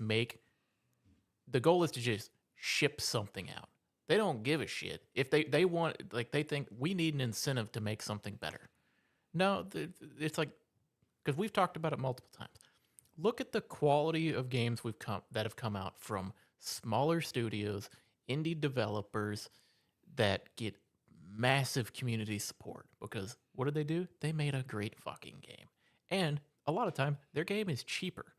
ship something out. They don't give a shit. If they want, like, they think we need an incentive to make something better. No, it's like, because we've talked about it multiple times. Look at the quality of games that have come out from smaller studios, indie developers that get massive community support. Because what did they do? They made a great fucking game. And a lot of time, their game is cheaper.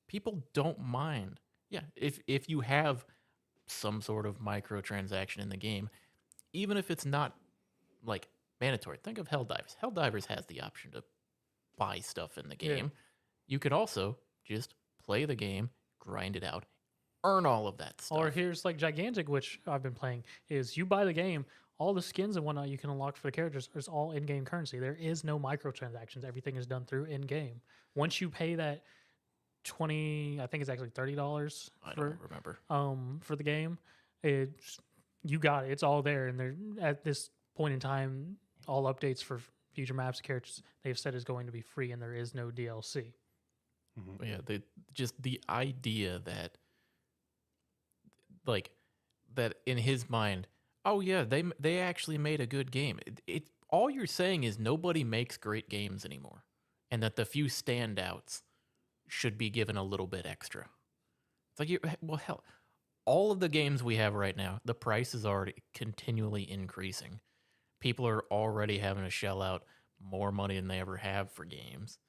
People don't mind. Yeah, if you have some sort of microtransaction in the game, even if it's not like mandatory. Think of Helldivers. Helldivers has the option to buy stuff in the Yeah. game. You could also just play the game, grind it out, earn all of that stuff. Or here's like Gigantic, which I've been playing, is you buy the game, all the skins and whatnot you can unlock for the characters is all in-game currency. There is no microtransactions. Everything is done through in-game. Once you pay that 20, I think it's actually $30 I don't remember. for the game, it's you got it. It's all there, and they're at this point in time, all updates for future maps and characters they've said is going to be free, and there is no DLC. But yeah, just the idea that, like, that in his mind, oh yeah, they actually made a good game. It all you're saying is nobody makes great games anymore, and that the few standouts should be given a little bit extra. It's like, well, hell, all of the games we have right now, the price is already continually increasing. People are already having to shell out more money than they ever have for games.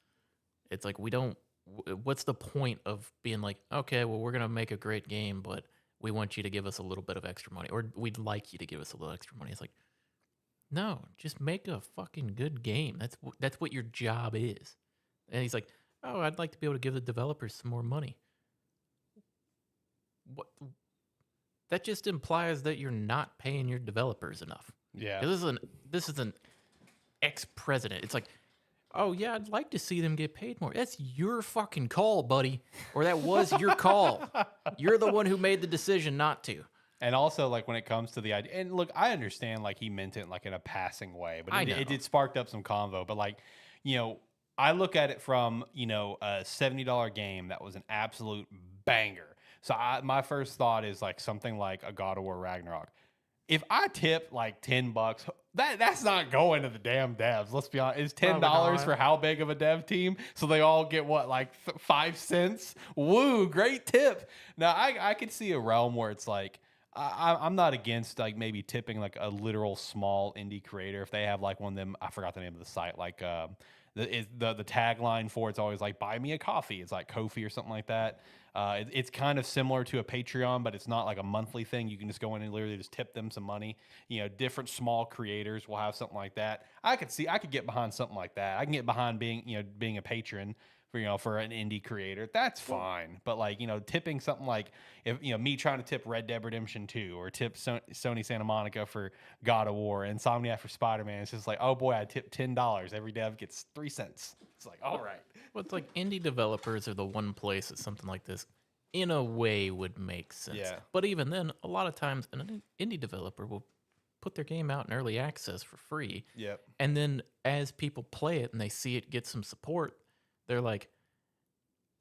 It's like, what's the point of being like, okay, well, we're going to make a great game, but we want you to give us a little bit of extra money, or we'd like you to give us a little extra money. It's like, no, just make a fucking good game. That's what your job is. And he's like, oh, I'd like to be able to give the developers some more money. What? That just implies that you're not paying your developers enough. Yeah. This is an ex-president. It's like, oh yeah, I'd like to see them get paid more. That's your fucking call, buddy. Or that was your call. You're the one who made the decision not to. And also, like, when it comes to the idea, and look, I understand, like, he meant it, like, in a passing way, but it did sparked up some convo. But, like, you know, I look at it from, you know, a $70 game that was an absolute banger. So my first thought is, like, something like a God of War Ragnarok. If I tip, like, $10, that's not going to the damn devs. Let's be honest. It's $10 for how big of a dev team? So they all get, what, like 5 cents? Woo, great tip. Now, I could see a realm where it's like, I'm not against, like, maybe tipping, like, a literal small indie creator if they have, like, one of them. I forgot the name of the site. Like, the tagline for it's always like, buy me a coffee. It's like Ko-fi or something like that. It's kind of similar to a Patreon, but it's not like a monthly thing. You can just go in and literally just tip them some money. You know, different small creators will have something like that. I could get behind something like that. I can get behind being a patron for an indie creator. That's fine. But, like, you know, tipping something like, if, you know, me trying to tip Red Dead Redemption 2 or tip Sony Santa Monica for God of War, Insomniac for Spider-Man, it's just like, oh boy, I tipped $10. Every dev gets 3 cents. It's like, all right. Well, it's like indie developers are the one place that something like this, in a way, would make sense. Yeah. But even then, a lot of times, an indie developer will put their game out in early access for free. Yep. And then as people play it and they see it get some support, they're like,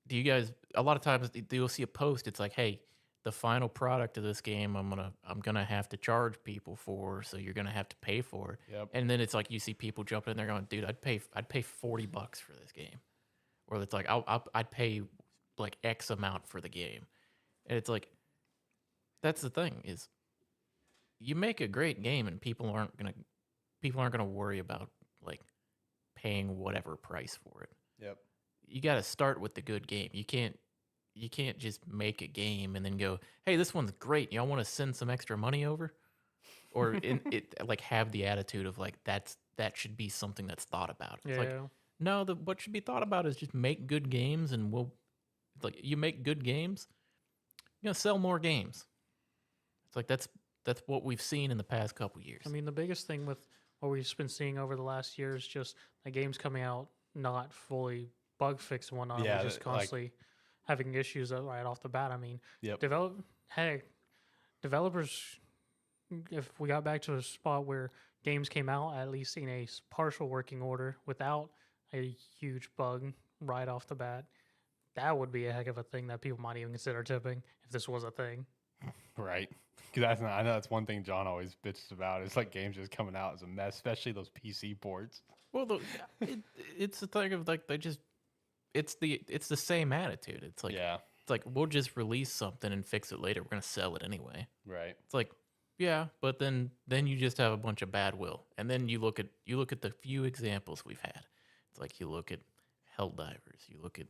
do you guys, a lot of times you'll see a post, it's like, hey, the final product of this game I'm gonna have to charge people for, so you're gonna have to pay for it. Yep. And then it's like you see people jumping in there going, dude, I'd pay $40 for this game. Or it's like I'd pay like X amount for the game. And it's like, that's the thing, is you make a great game and people aren't gonna worry about, like, paying whatever price for it. Yep. You got to start with the good game. You can't just make a game and then go, hey, this one's great. Y'all want to send some extra money over? Or like have the attitude of like, that should be something that's thought about. It's like, no, what should be thought about is just make good games, and you make good games, you're gonna sell more games. It's like that's what we've seen in the past couple years. I mean, the biggest thing with what we've been seeing over the last year is just the games coming out not fully bug fixed and whatnot. Yeah, We're just constantly having issues right off the bat. I mean, Yep. developers, if we got back to a spot where games came out at least in a partial working order without a huge bug right off the bat, that would be a heck of a thing that people might even consider tipping if this was a thing. Right. Because I know that's one thing John always bitches about. It's like games just coming out as a mess, especially those PC ports. Well, it's the thing of like it's the same attitude. It's like, yeah, it's like, we'll just release something and fix it later. We're gonna sell it anyway. right. It's like, yeah, but then you just have a bunch of bad will, and then you look at the few examples we've had. It's like you look at Helldivers, you look at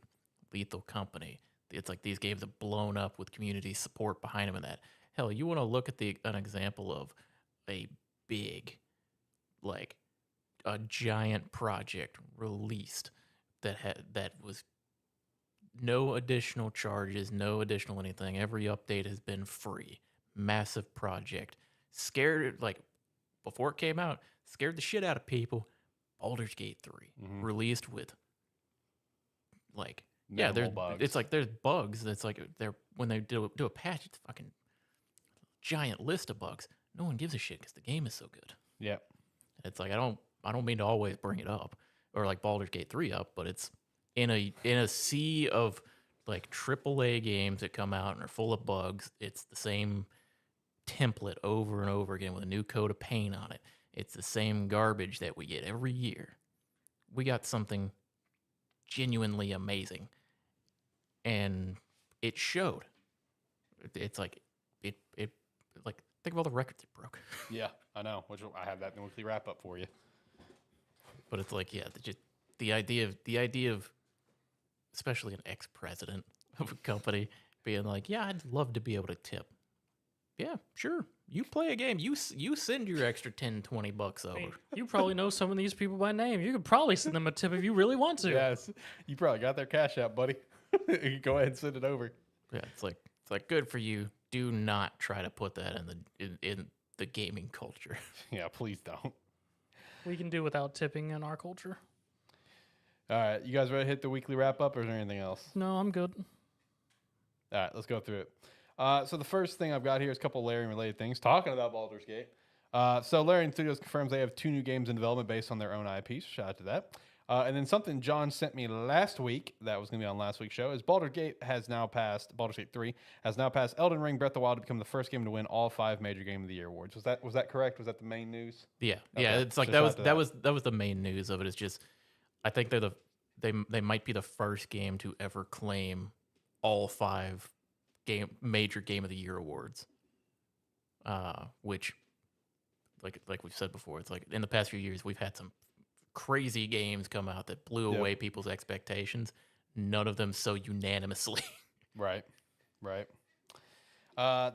Lethal Company. It's like these games have blown up with community support behind them, and that hell, you want to look at an example of a big, like a giant project released that was no additional charges, no additional anything. Every update has been free. Massive project. Scared, like, before it came out, scared the shit out of people. Baldur's Gate 3, released with, like, Minimal bugs. it's like there's bugs. That's like when they do a patch, it's a fucking giant list of bugs. No one gives a shit because the game is so good. Yep. It's like I don't mean to always bring it up or like Baldur's Gate 3 up, but it's in a sea of like AAA games that come out and are full of bugs. It's the same template over and over again with a new coat of paint on it. It's the same garbage that we get every year. We got something genuinely amazing, and it showed. It's like it like think of all the records it broke. Yeah, I know. Which I have that in the weekly wrap up for you. But it's like, just the idea of especially an ex-president of a company being like, yeah, I'd love to be able to tip. Yeah, sure. You play a game. You send your extra $10-$20 over. Hey, you probably know some of these people by name. You could probably send them a tip if you really want to. Yes, you probably got their cash out, buddy. You go ahead and send it over. Yeah, it's like good for you. Do not try to put that in the gaming culture. Yeah, please don't. We can do without tipping in our culture. All right, you guys ready to hit the weekly wrap up, or is there anything else? No, I'm good. All right, let's go through it. So the first thing I've got here is a couple Larian-related things. Talking about Baldur's Gate. So Larian Studios confirms they have 2 new games in development based on their own IPs. Shout out to that. And then something John sent me last week that was going to be on last week's show is Baldur's Gate 3 has now passed Elden Ring Breath of the Wild to become the first game to win all 5 major Game of the Year awards. Was that correct? Was that the main news? Yeah. Okay. Yeah, it's like that was the main news of it. It's just I think they might be the first game to ever claim all 5 major Game of the Year awards. Which like we've said before, it's like in the past few years we've had some crazy games come out that blew away people's expectations. None of them so unanimously. Right.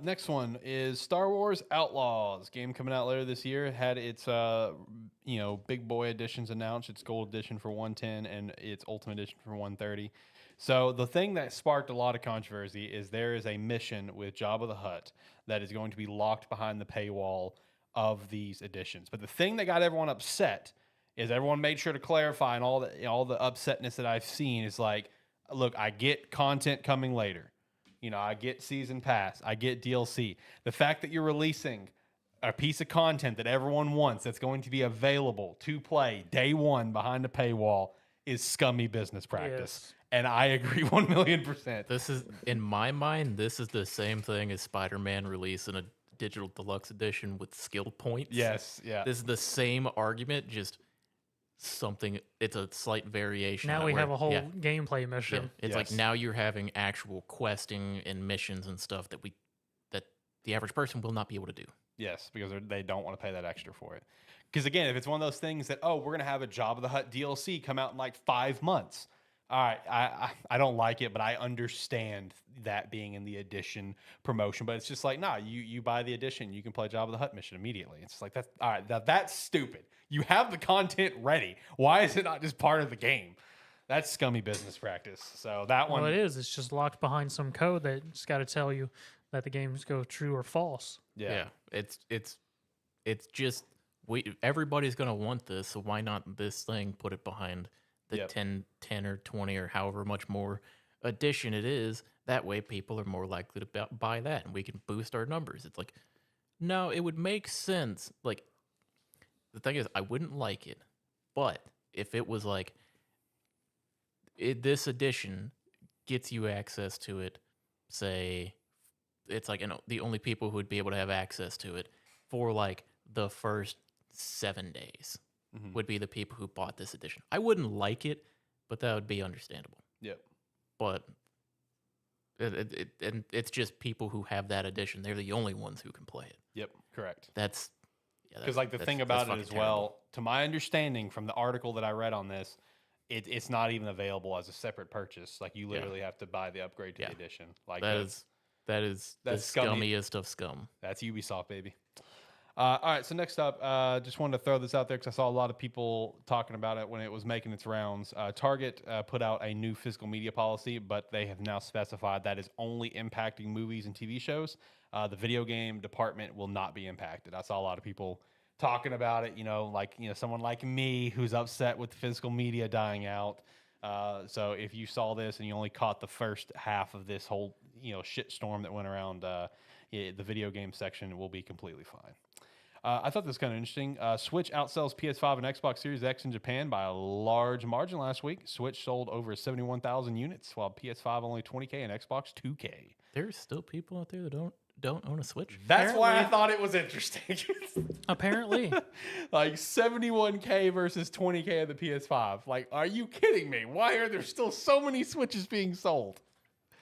Next one is Star Wars Outlaws, game coming out later this year. Had its big boy editions announced. Its gold edition for $110 and its ultimate edition for $130. So the thing that sparked a lot of controversy is there is a mission with Jabba the Hutt that is going to be locked behind the paywall of these editions. But the thing that got everyone upset is everyone made sure to clarify, and all the upsetness that I've seen is like, look, I get content coming later. I get season pass, I get DLC. The fact that you're releasing a piece of content that everyone wants that's going to be available to play day one behind the paywall is scummy business practice. Yes. And I agree 1,000,000%. This is, in my mind, this is the same thing as Spider-Man releasing a digital deluxe edition with skill points. Yes, yeah. This is the same argument, just something. It's a slight variation. Now on it we where- have a whole yeah, gameplay mission. yeah. It's like Yes. now you're having actual questing and missions and stuff that the average person will not be able to do. Yes, because they don't want to pay that extra for it. Because again, if it's one of those things that, we're going to have a Jabba the Hutt DLC come out in like 5 months. All right, I don't like it, but I understand that being in the edition promotion. But it's just like, nah, you buy the edition, you can play Jabba the Hutt mission immediately. It's just like, that's all right. That's stupid. You have the content ready. Why is it not just part of the game? That's scummy business practice. So that one, Well, it is. It's just locked behind some code that's got to tell you that the games go true or false. yeah. It's just everybody's gonna want this, so why not this thing put it behind the Yep. 10 or 20 or however much more edition it is? That way people are more likely to buy that and we can boost our numbers. It's like, no, it would make sense. Like, the thing is, I wouldn't like it, but if it was like this edition gets you access to it, say it's like the only people who would be able to have access to it for like the first 7 days would be the people who bought this edition. I wouldn't like it, but that would be understandable. Yep. But it's just people who have that edition. They're the only ones who can play it. Yep. Correct. That's Because the thing about it as well, to my understanding from the article that I read on this, it's not even available as a separate purchase. Like you literally have to buy the upgrade to the edition. Like that is That is That's the scummy. scummiest of scum. That's Ubisoft, baby. All right, so next up, just wanted to throw this out there because I saw a lot of people talking about it when it was making its rounds. Target put out a new physical media policy, but they have now specified that is only impacting movies and TV shows. The video game department will not be impacted. I saw a lot of people talking about it, someone like me who's upset with the physical media dying out. So if you saw this and you only caught the first half of this whole, shitstorm that went around, the video game section will be completely fine. I thought this was kind of interesting. Switch outsells PS5 and Xbox Series X in Japan by a large margin last week. Switch sold over 71,000 units, while PS5 only 20K and Xbox 2K. There's still people out there that don't own a Switch. That's why I thought it was interesting. Apparently. Like 71K versus 20K of the PS5. Like, are you kidding me? Why are there still so many Switches being sold?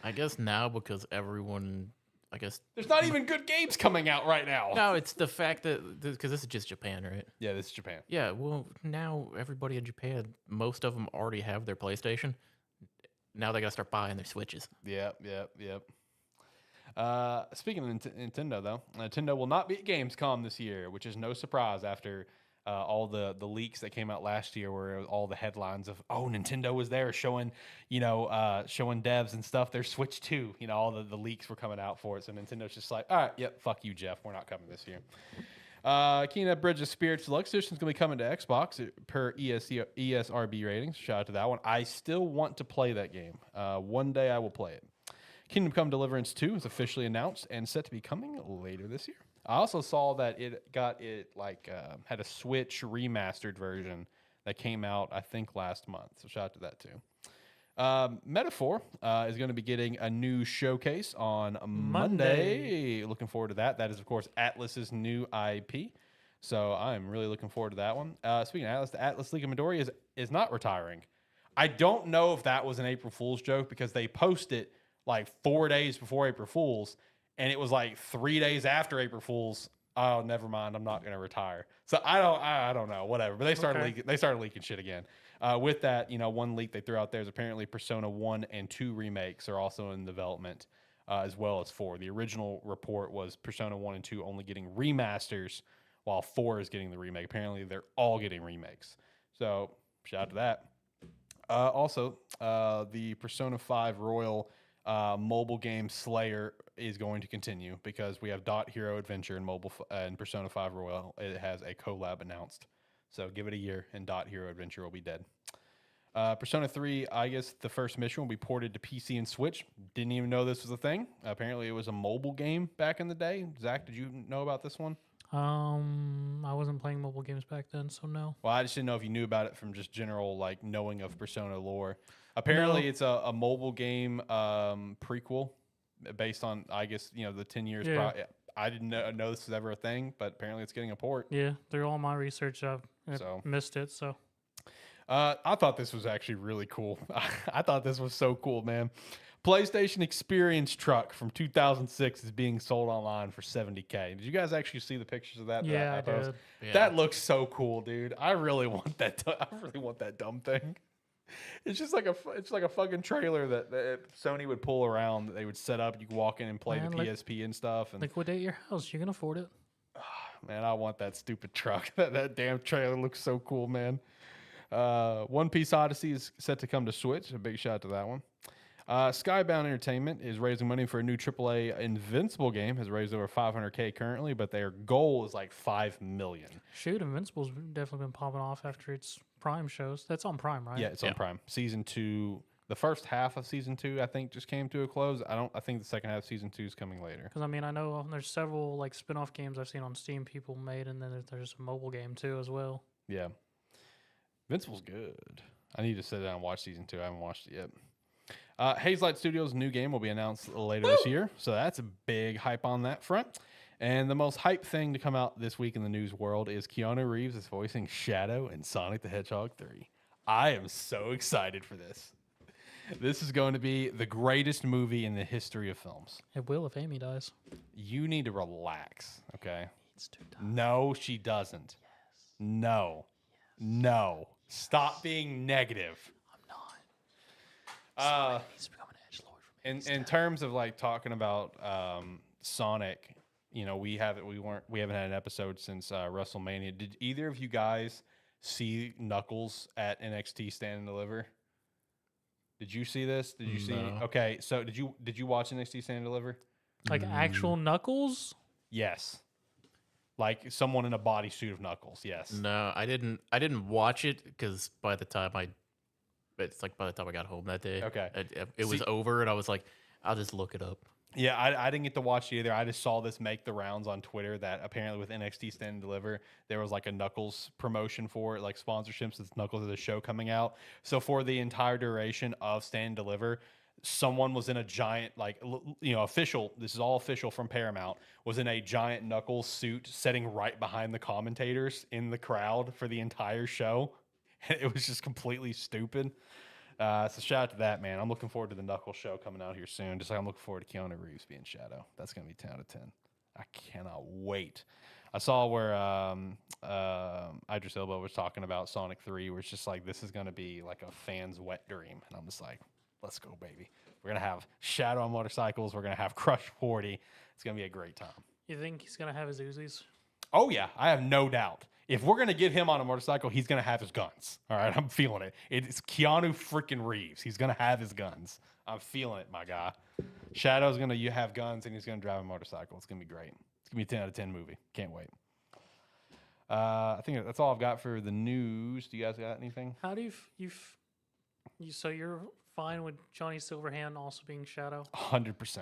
I guess now because everyone... there's not even good games coming out right now. No, it's the fact that because this is just Japan, right? Yeah, this is Japan. Yeah, well, now everybody in Japan, most of them already have their PlayStation. Now they gotta start buying their Switches. Yep. Speaking of Nintendo, though, Nintendo will not be at Gamescom this year, which is no surprise after all the leaks that came out last year, where all the headlines of Nintendo was there showing showing devs and stuff their Switch 2. All the leaks were coming out for it. So Nintendo's just like, all right, yep, fuck you, Jeff, we're not coming this year. Kingdom Bridge of Spirits Deluxe Edition is going to be coming to Xbox per ESRB ratings. Shout out to that one. I still want to play that game. One day I will play it. Kingdom Come Deliverance 2 is officially announced and set to be coming later this year. I also saw that it had a Switch remastered version that came out, I think, last month. So shout out to that too. Metaphor is going to be getting a new showcase on Monday. Looking forward to that. That is, of course, Atlas's new IP. So I'm really looking forward to that one. Speaking of Atlas, the Atlas League of Midori is not retiring. I don't know if that was an April Fool's joke because they posted like 4 days before April Fool's, and it was like 3 days after April Fool's. Oh, never mind. I'm not going to retire. So I don't know. Whatever. But they started leaking shit again. With that, one leak they threw out there is apparently Persona 1 and 2 remakes are also in development, as well as 4. The original report was Persona 1 and 2 only getting remasters, while 4 is getting the remake. Apparently, they're all getting remakes. So shout out to that. Also, the Persona 5 Royal mobile game Slayer is going to continue because we have Dot Hero Adventure and and Persona 5 Royal. It has a collab announced, so give it a year and Dot Hero Adventure will be dead. Persona 3, I guess the first mission will be ported to PC and Switch. Didn't even know this was a thing. Apparently, it was a mobile game back in the day. Zach, did you know about this one? I wasn't playing mobile games back then, so no. Well, I just didn't know if you knew about it from just general knowing of Persona lore. Apparently, it's a mobile game prequel based on, I guess, the 10 years. Yeah. I didn't know this was ever a thing, but apparently it's getting a port. Yeah, through all my research, I've missed it. So I thought this was actually really cool. I thought this was so cool, man. PlayStation Experience truck from 2006 is being sold online for $70K. Did you guys actually see the pictures of that? Yeah, I did. Yeah. That looks so cool, dude. I really want that. I really want that dumb thing. It's just like a fucking trailer that Sony would pull around. That they would set up. You could walk in and play the PSP and stuff. And liquidate your house. You can afford it. man, I want that stupid truck. that damn trailer looks so cool, man. One Piece Odyssey is set to come to Switch. A big shout out to that one. Skybound Entertainment is raising money for a new AAA Invincible game. Has raised over $500K currently, but their goal is like $5 million. Shoot, Invincible's definitely been popping off after its Prime shows. That's on Prime, right? Yeah, it's on Prime. Season 2, the first half of Season 2, I think, just came to a close. I think the second half of Season 2 is coming later. Because, I mean, I know there's several spin-off games I've seen on Steam people made, and then there's a mobile game, too, as well. Yeah. Invincible's good. I need to sit down and watch Season 2. I haven't watched it yet. Hazelight Studios' new game will be announced later this year, so that's a big hype on that front. And the most hype thing to come out this week in the news world is Keanu Reeves is voicing Shadow in Sonic the Hedgehog 3. I am so excited for this. This is going to be the greatest movie in the history of films. It will if Amy dies. You need to relax, okay? It's too tough. No, she doesn't. Yes. No. Yes. No. Stop being negative. I'm not. Somebody needs to become an edgelord for In terms of like talking about Sonic, you know, we haven't had an episode since WrestleMania. Did either of you guys see Knuckles at NXT Stand and Deliver? Did you see this? Did you see? No. Okay, so did you watch NXT Stand and Deliver? Like actual Knuckles? Yes. Like someone in a bodysuit of Knuckles. Yes. No, I didn't. I didn't watch it because by the time I got home that day, Okay. it was over, and I was like, I'll just look it up. Yeah, I didn't get to watch it either. I just saw this make the rounds on Twitter that apparently with NXT Stand and Deliver, there was like a Knuckles promotion for it, like sponsorships. Since Knuckles is a show coming out. So for the entire duration of Stand and Deliver, someone was in a giant, like, you know, official, this is all official from Paramount, was in a giant Knuckles suit sitting right behind the commentators in the crowd for the entire show. It was just completely stupid. So shout out to that, man. I'm looking forward to the Knuckles show coming out here soon. Just like I'm looking forward to Keanu Reeves being Shadow. That's going to be 10 out of 10. I cannot wait. I saw where Idris Elba was talking about Sonic 3, where it's just like, this is going to be like a fan's wet dream. And I'm just like, let's go, baby. We're going to have Shadow on motorcycles. We're going to have Crush 40. It's going to be a great time. You think he's going to have his Uzis? Oh, yeah. I have no doubt. If we're going to get him on a motorcycle, he's going to have his guns. All right, I'm feeling it. It's Keanu freaking Reeves. He's going to have his guns. I'm feeling it, my guy. Shadow's going to have guns, and he's going to drive a motorcycle. It's going to be great. It's going to be a 10 out of 10 movie. Can't wait. I think that's all I've got for the news. Do you guys got anything? How do you so you're fine with Johnny Silverhand also being Shadow? 100%.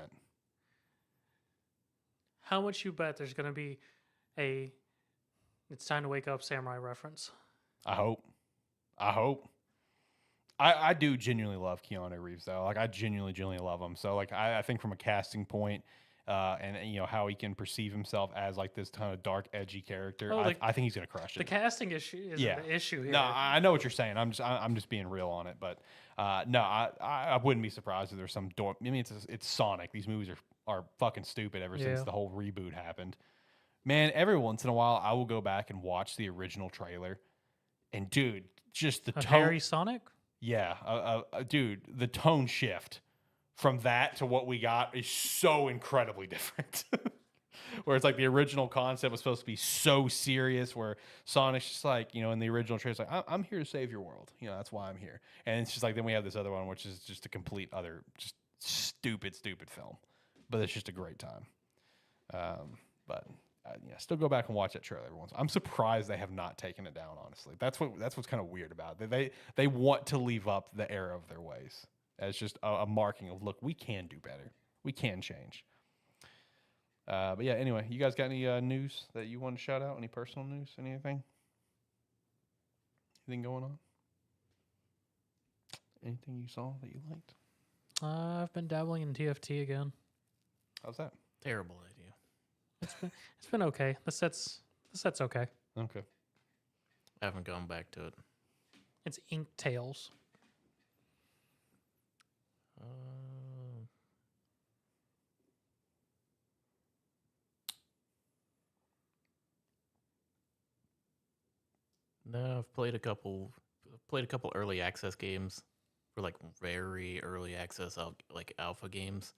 How much you bet there's going to be a It's Time to Wake Up Samurai reference? I hope. I do genuinely love Keanu Reeves, though. Like, I genuinely love him. So, like, I think from a casting point, and you know how he can perceive himself as like this kind of dark, edgy character, I think he's gonna crush it. The casting issue is the issue here. No, I know what you're saying. I'm just being real on it. But no, I wouldn't be surprised if there's some dork. I mean, it's Sonic. These movies are fucking stupid ever since the whole reboot happened. Man, every once in a while, I will go back and watch the original trailer, and dude, just the tone. Harry Sonic. Yeah, dude, the tone shift from that to what we got is so incredibly different. Where it's like the original concept was supposed to be so serious, where Sonic's just like, you know, in the original trailer, it's like, I'm here to save your world. You know, that's why I'm here. And it's just like, then we have this other one, which is just a complete other, just stupid film. But it's just a great time. But yeah, still go back and watch that trailer every once. I'm surprised they have not taken it down. Honestly, that's what's kind of weird about it. They want to leave up the error of their ways as just a marking of, look, we can do better, we can change. But yeah, anyway, you guys got any news that you want to shout out? Any personal news? Anything going on? Anything you saw that you liked? I've been dabbling in TFT again. How's that? Terrible idea. It's been okay. The set's okay. Okay. I haven't gone back to it. It's Ink Tales. No, I've played a couple early access games, for like very early access, like alpha games.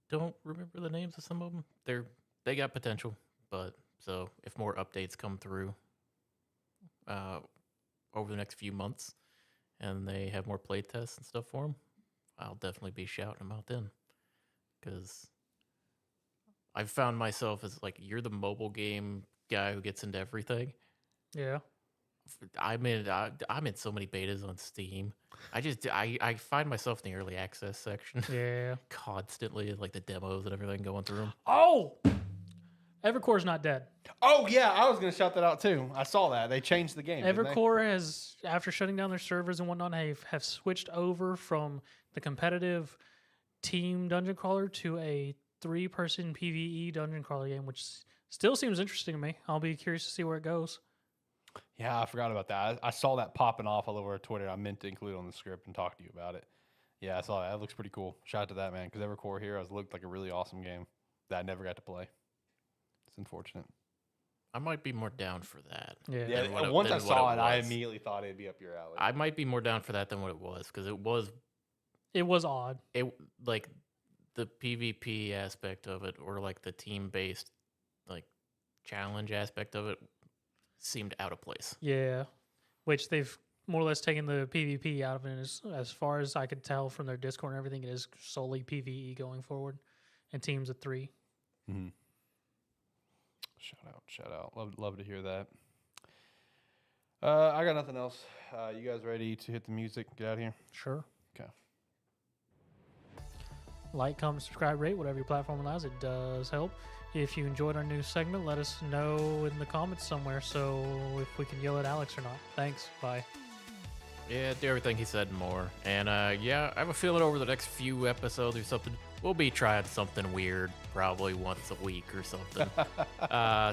Don't remember the names of some of them. They got potential, but so if more updates come through over the next few months, and they have more play tests and stuff for them, I'll definitely be shouting them out then. Because I've found myself as like, you're the mobile game guy who gets into everything. Yeah. I'm in so many betas on Steam. I find myself in the early access section. Yeah. Constantly, like the demos and everything going through them. Oh, Evercore's not dead. Oh yeah, I was gonna shout that out too. I saw that they changed the game. Evercore has, after shutting down their servers and whatnot, have switched over from the competitive team dungeon crawler to a 3-person PvE dungeon crawler game, which still seems interesting to me. I'll be curious to see where it goes. Yeah, I forgot about that. I saw that popping off all over Twitter. I meant to include it on the script and talk to you about it. Yeah, I saw that. That looks pretty cool. Shout out to that, man, because Evercore Heroes looked like a really awesome game that I never got to play. It's unfortunate. I might be more down for that. Yeah. Yeah, than what it- once I than what saw it it, I was. immediately thought it'd be up your alley. I might be more down for that than what it was, because It was odd. like the PvP aspect of it, or like the team based like challenge aspect of it, seemed out of place. Yeah. Which they've more or less taken the PvP out of it. As far as I could tell from their Discord and everything, it is solely PvE going forward and teams of 3. Mm-hmm. Shout out. Love to hear that. I got nothing else. You guys ready to hit the music? Get out of here. Sure. Okay. Like, comment, subscribe, rate, whatever your platform allows. It does help. If you enjoyed our new segment, let us know in the comments somewhere so if we can yell at Alex or not. Thanks. Bye. Yeah, do everything he said and more. And yeah, I have a feeling over the next few episodes or something, we'll be trying something weird, probably once a week or something.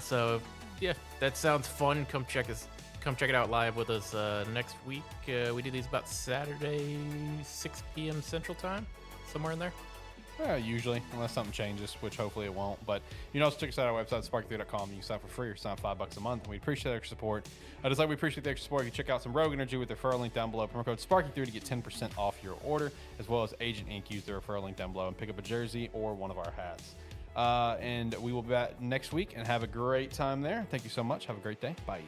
So yeah, that sounds fun. Come check it out live with us next week. We do these about Saturday, 6 p.m. Central Time, somewhere in there. Usually, unless something changes, which hopefully it won't. But you know, check us out on our website, sparky3.com. You can sign for free or sign $5 a month, and we appreciate the extra support. Just like we appreciate the extra support, you can check out some Rogue Energy with the referral link down below. Promo code Sparky3 to get 10% off your order, as well as Agent Ink. Use the referral link down below and pick up a jersey or one of our hats. And we will be back next week and have a great time there. Thank you so much. Have a great day. Bye.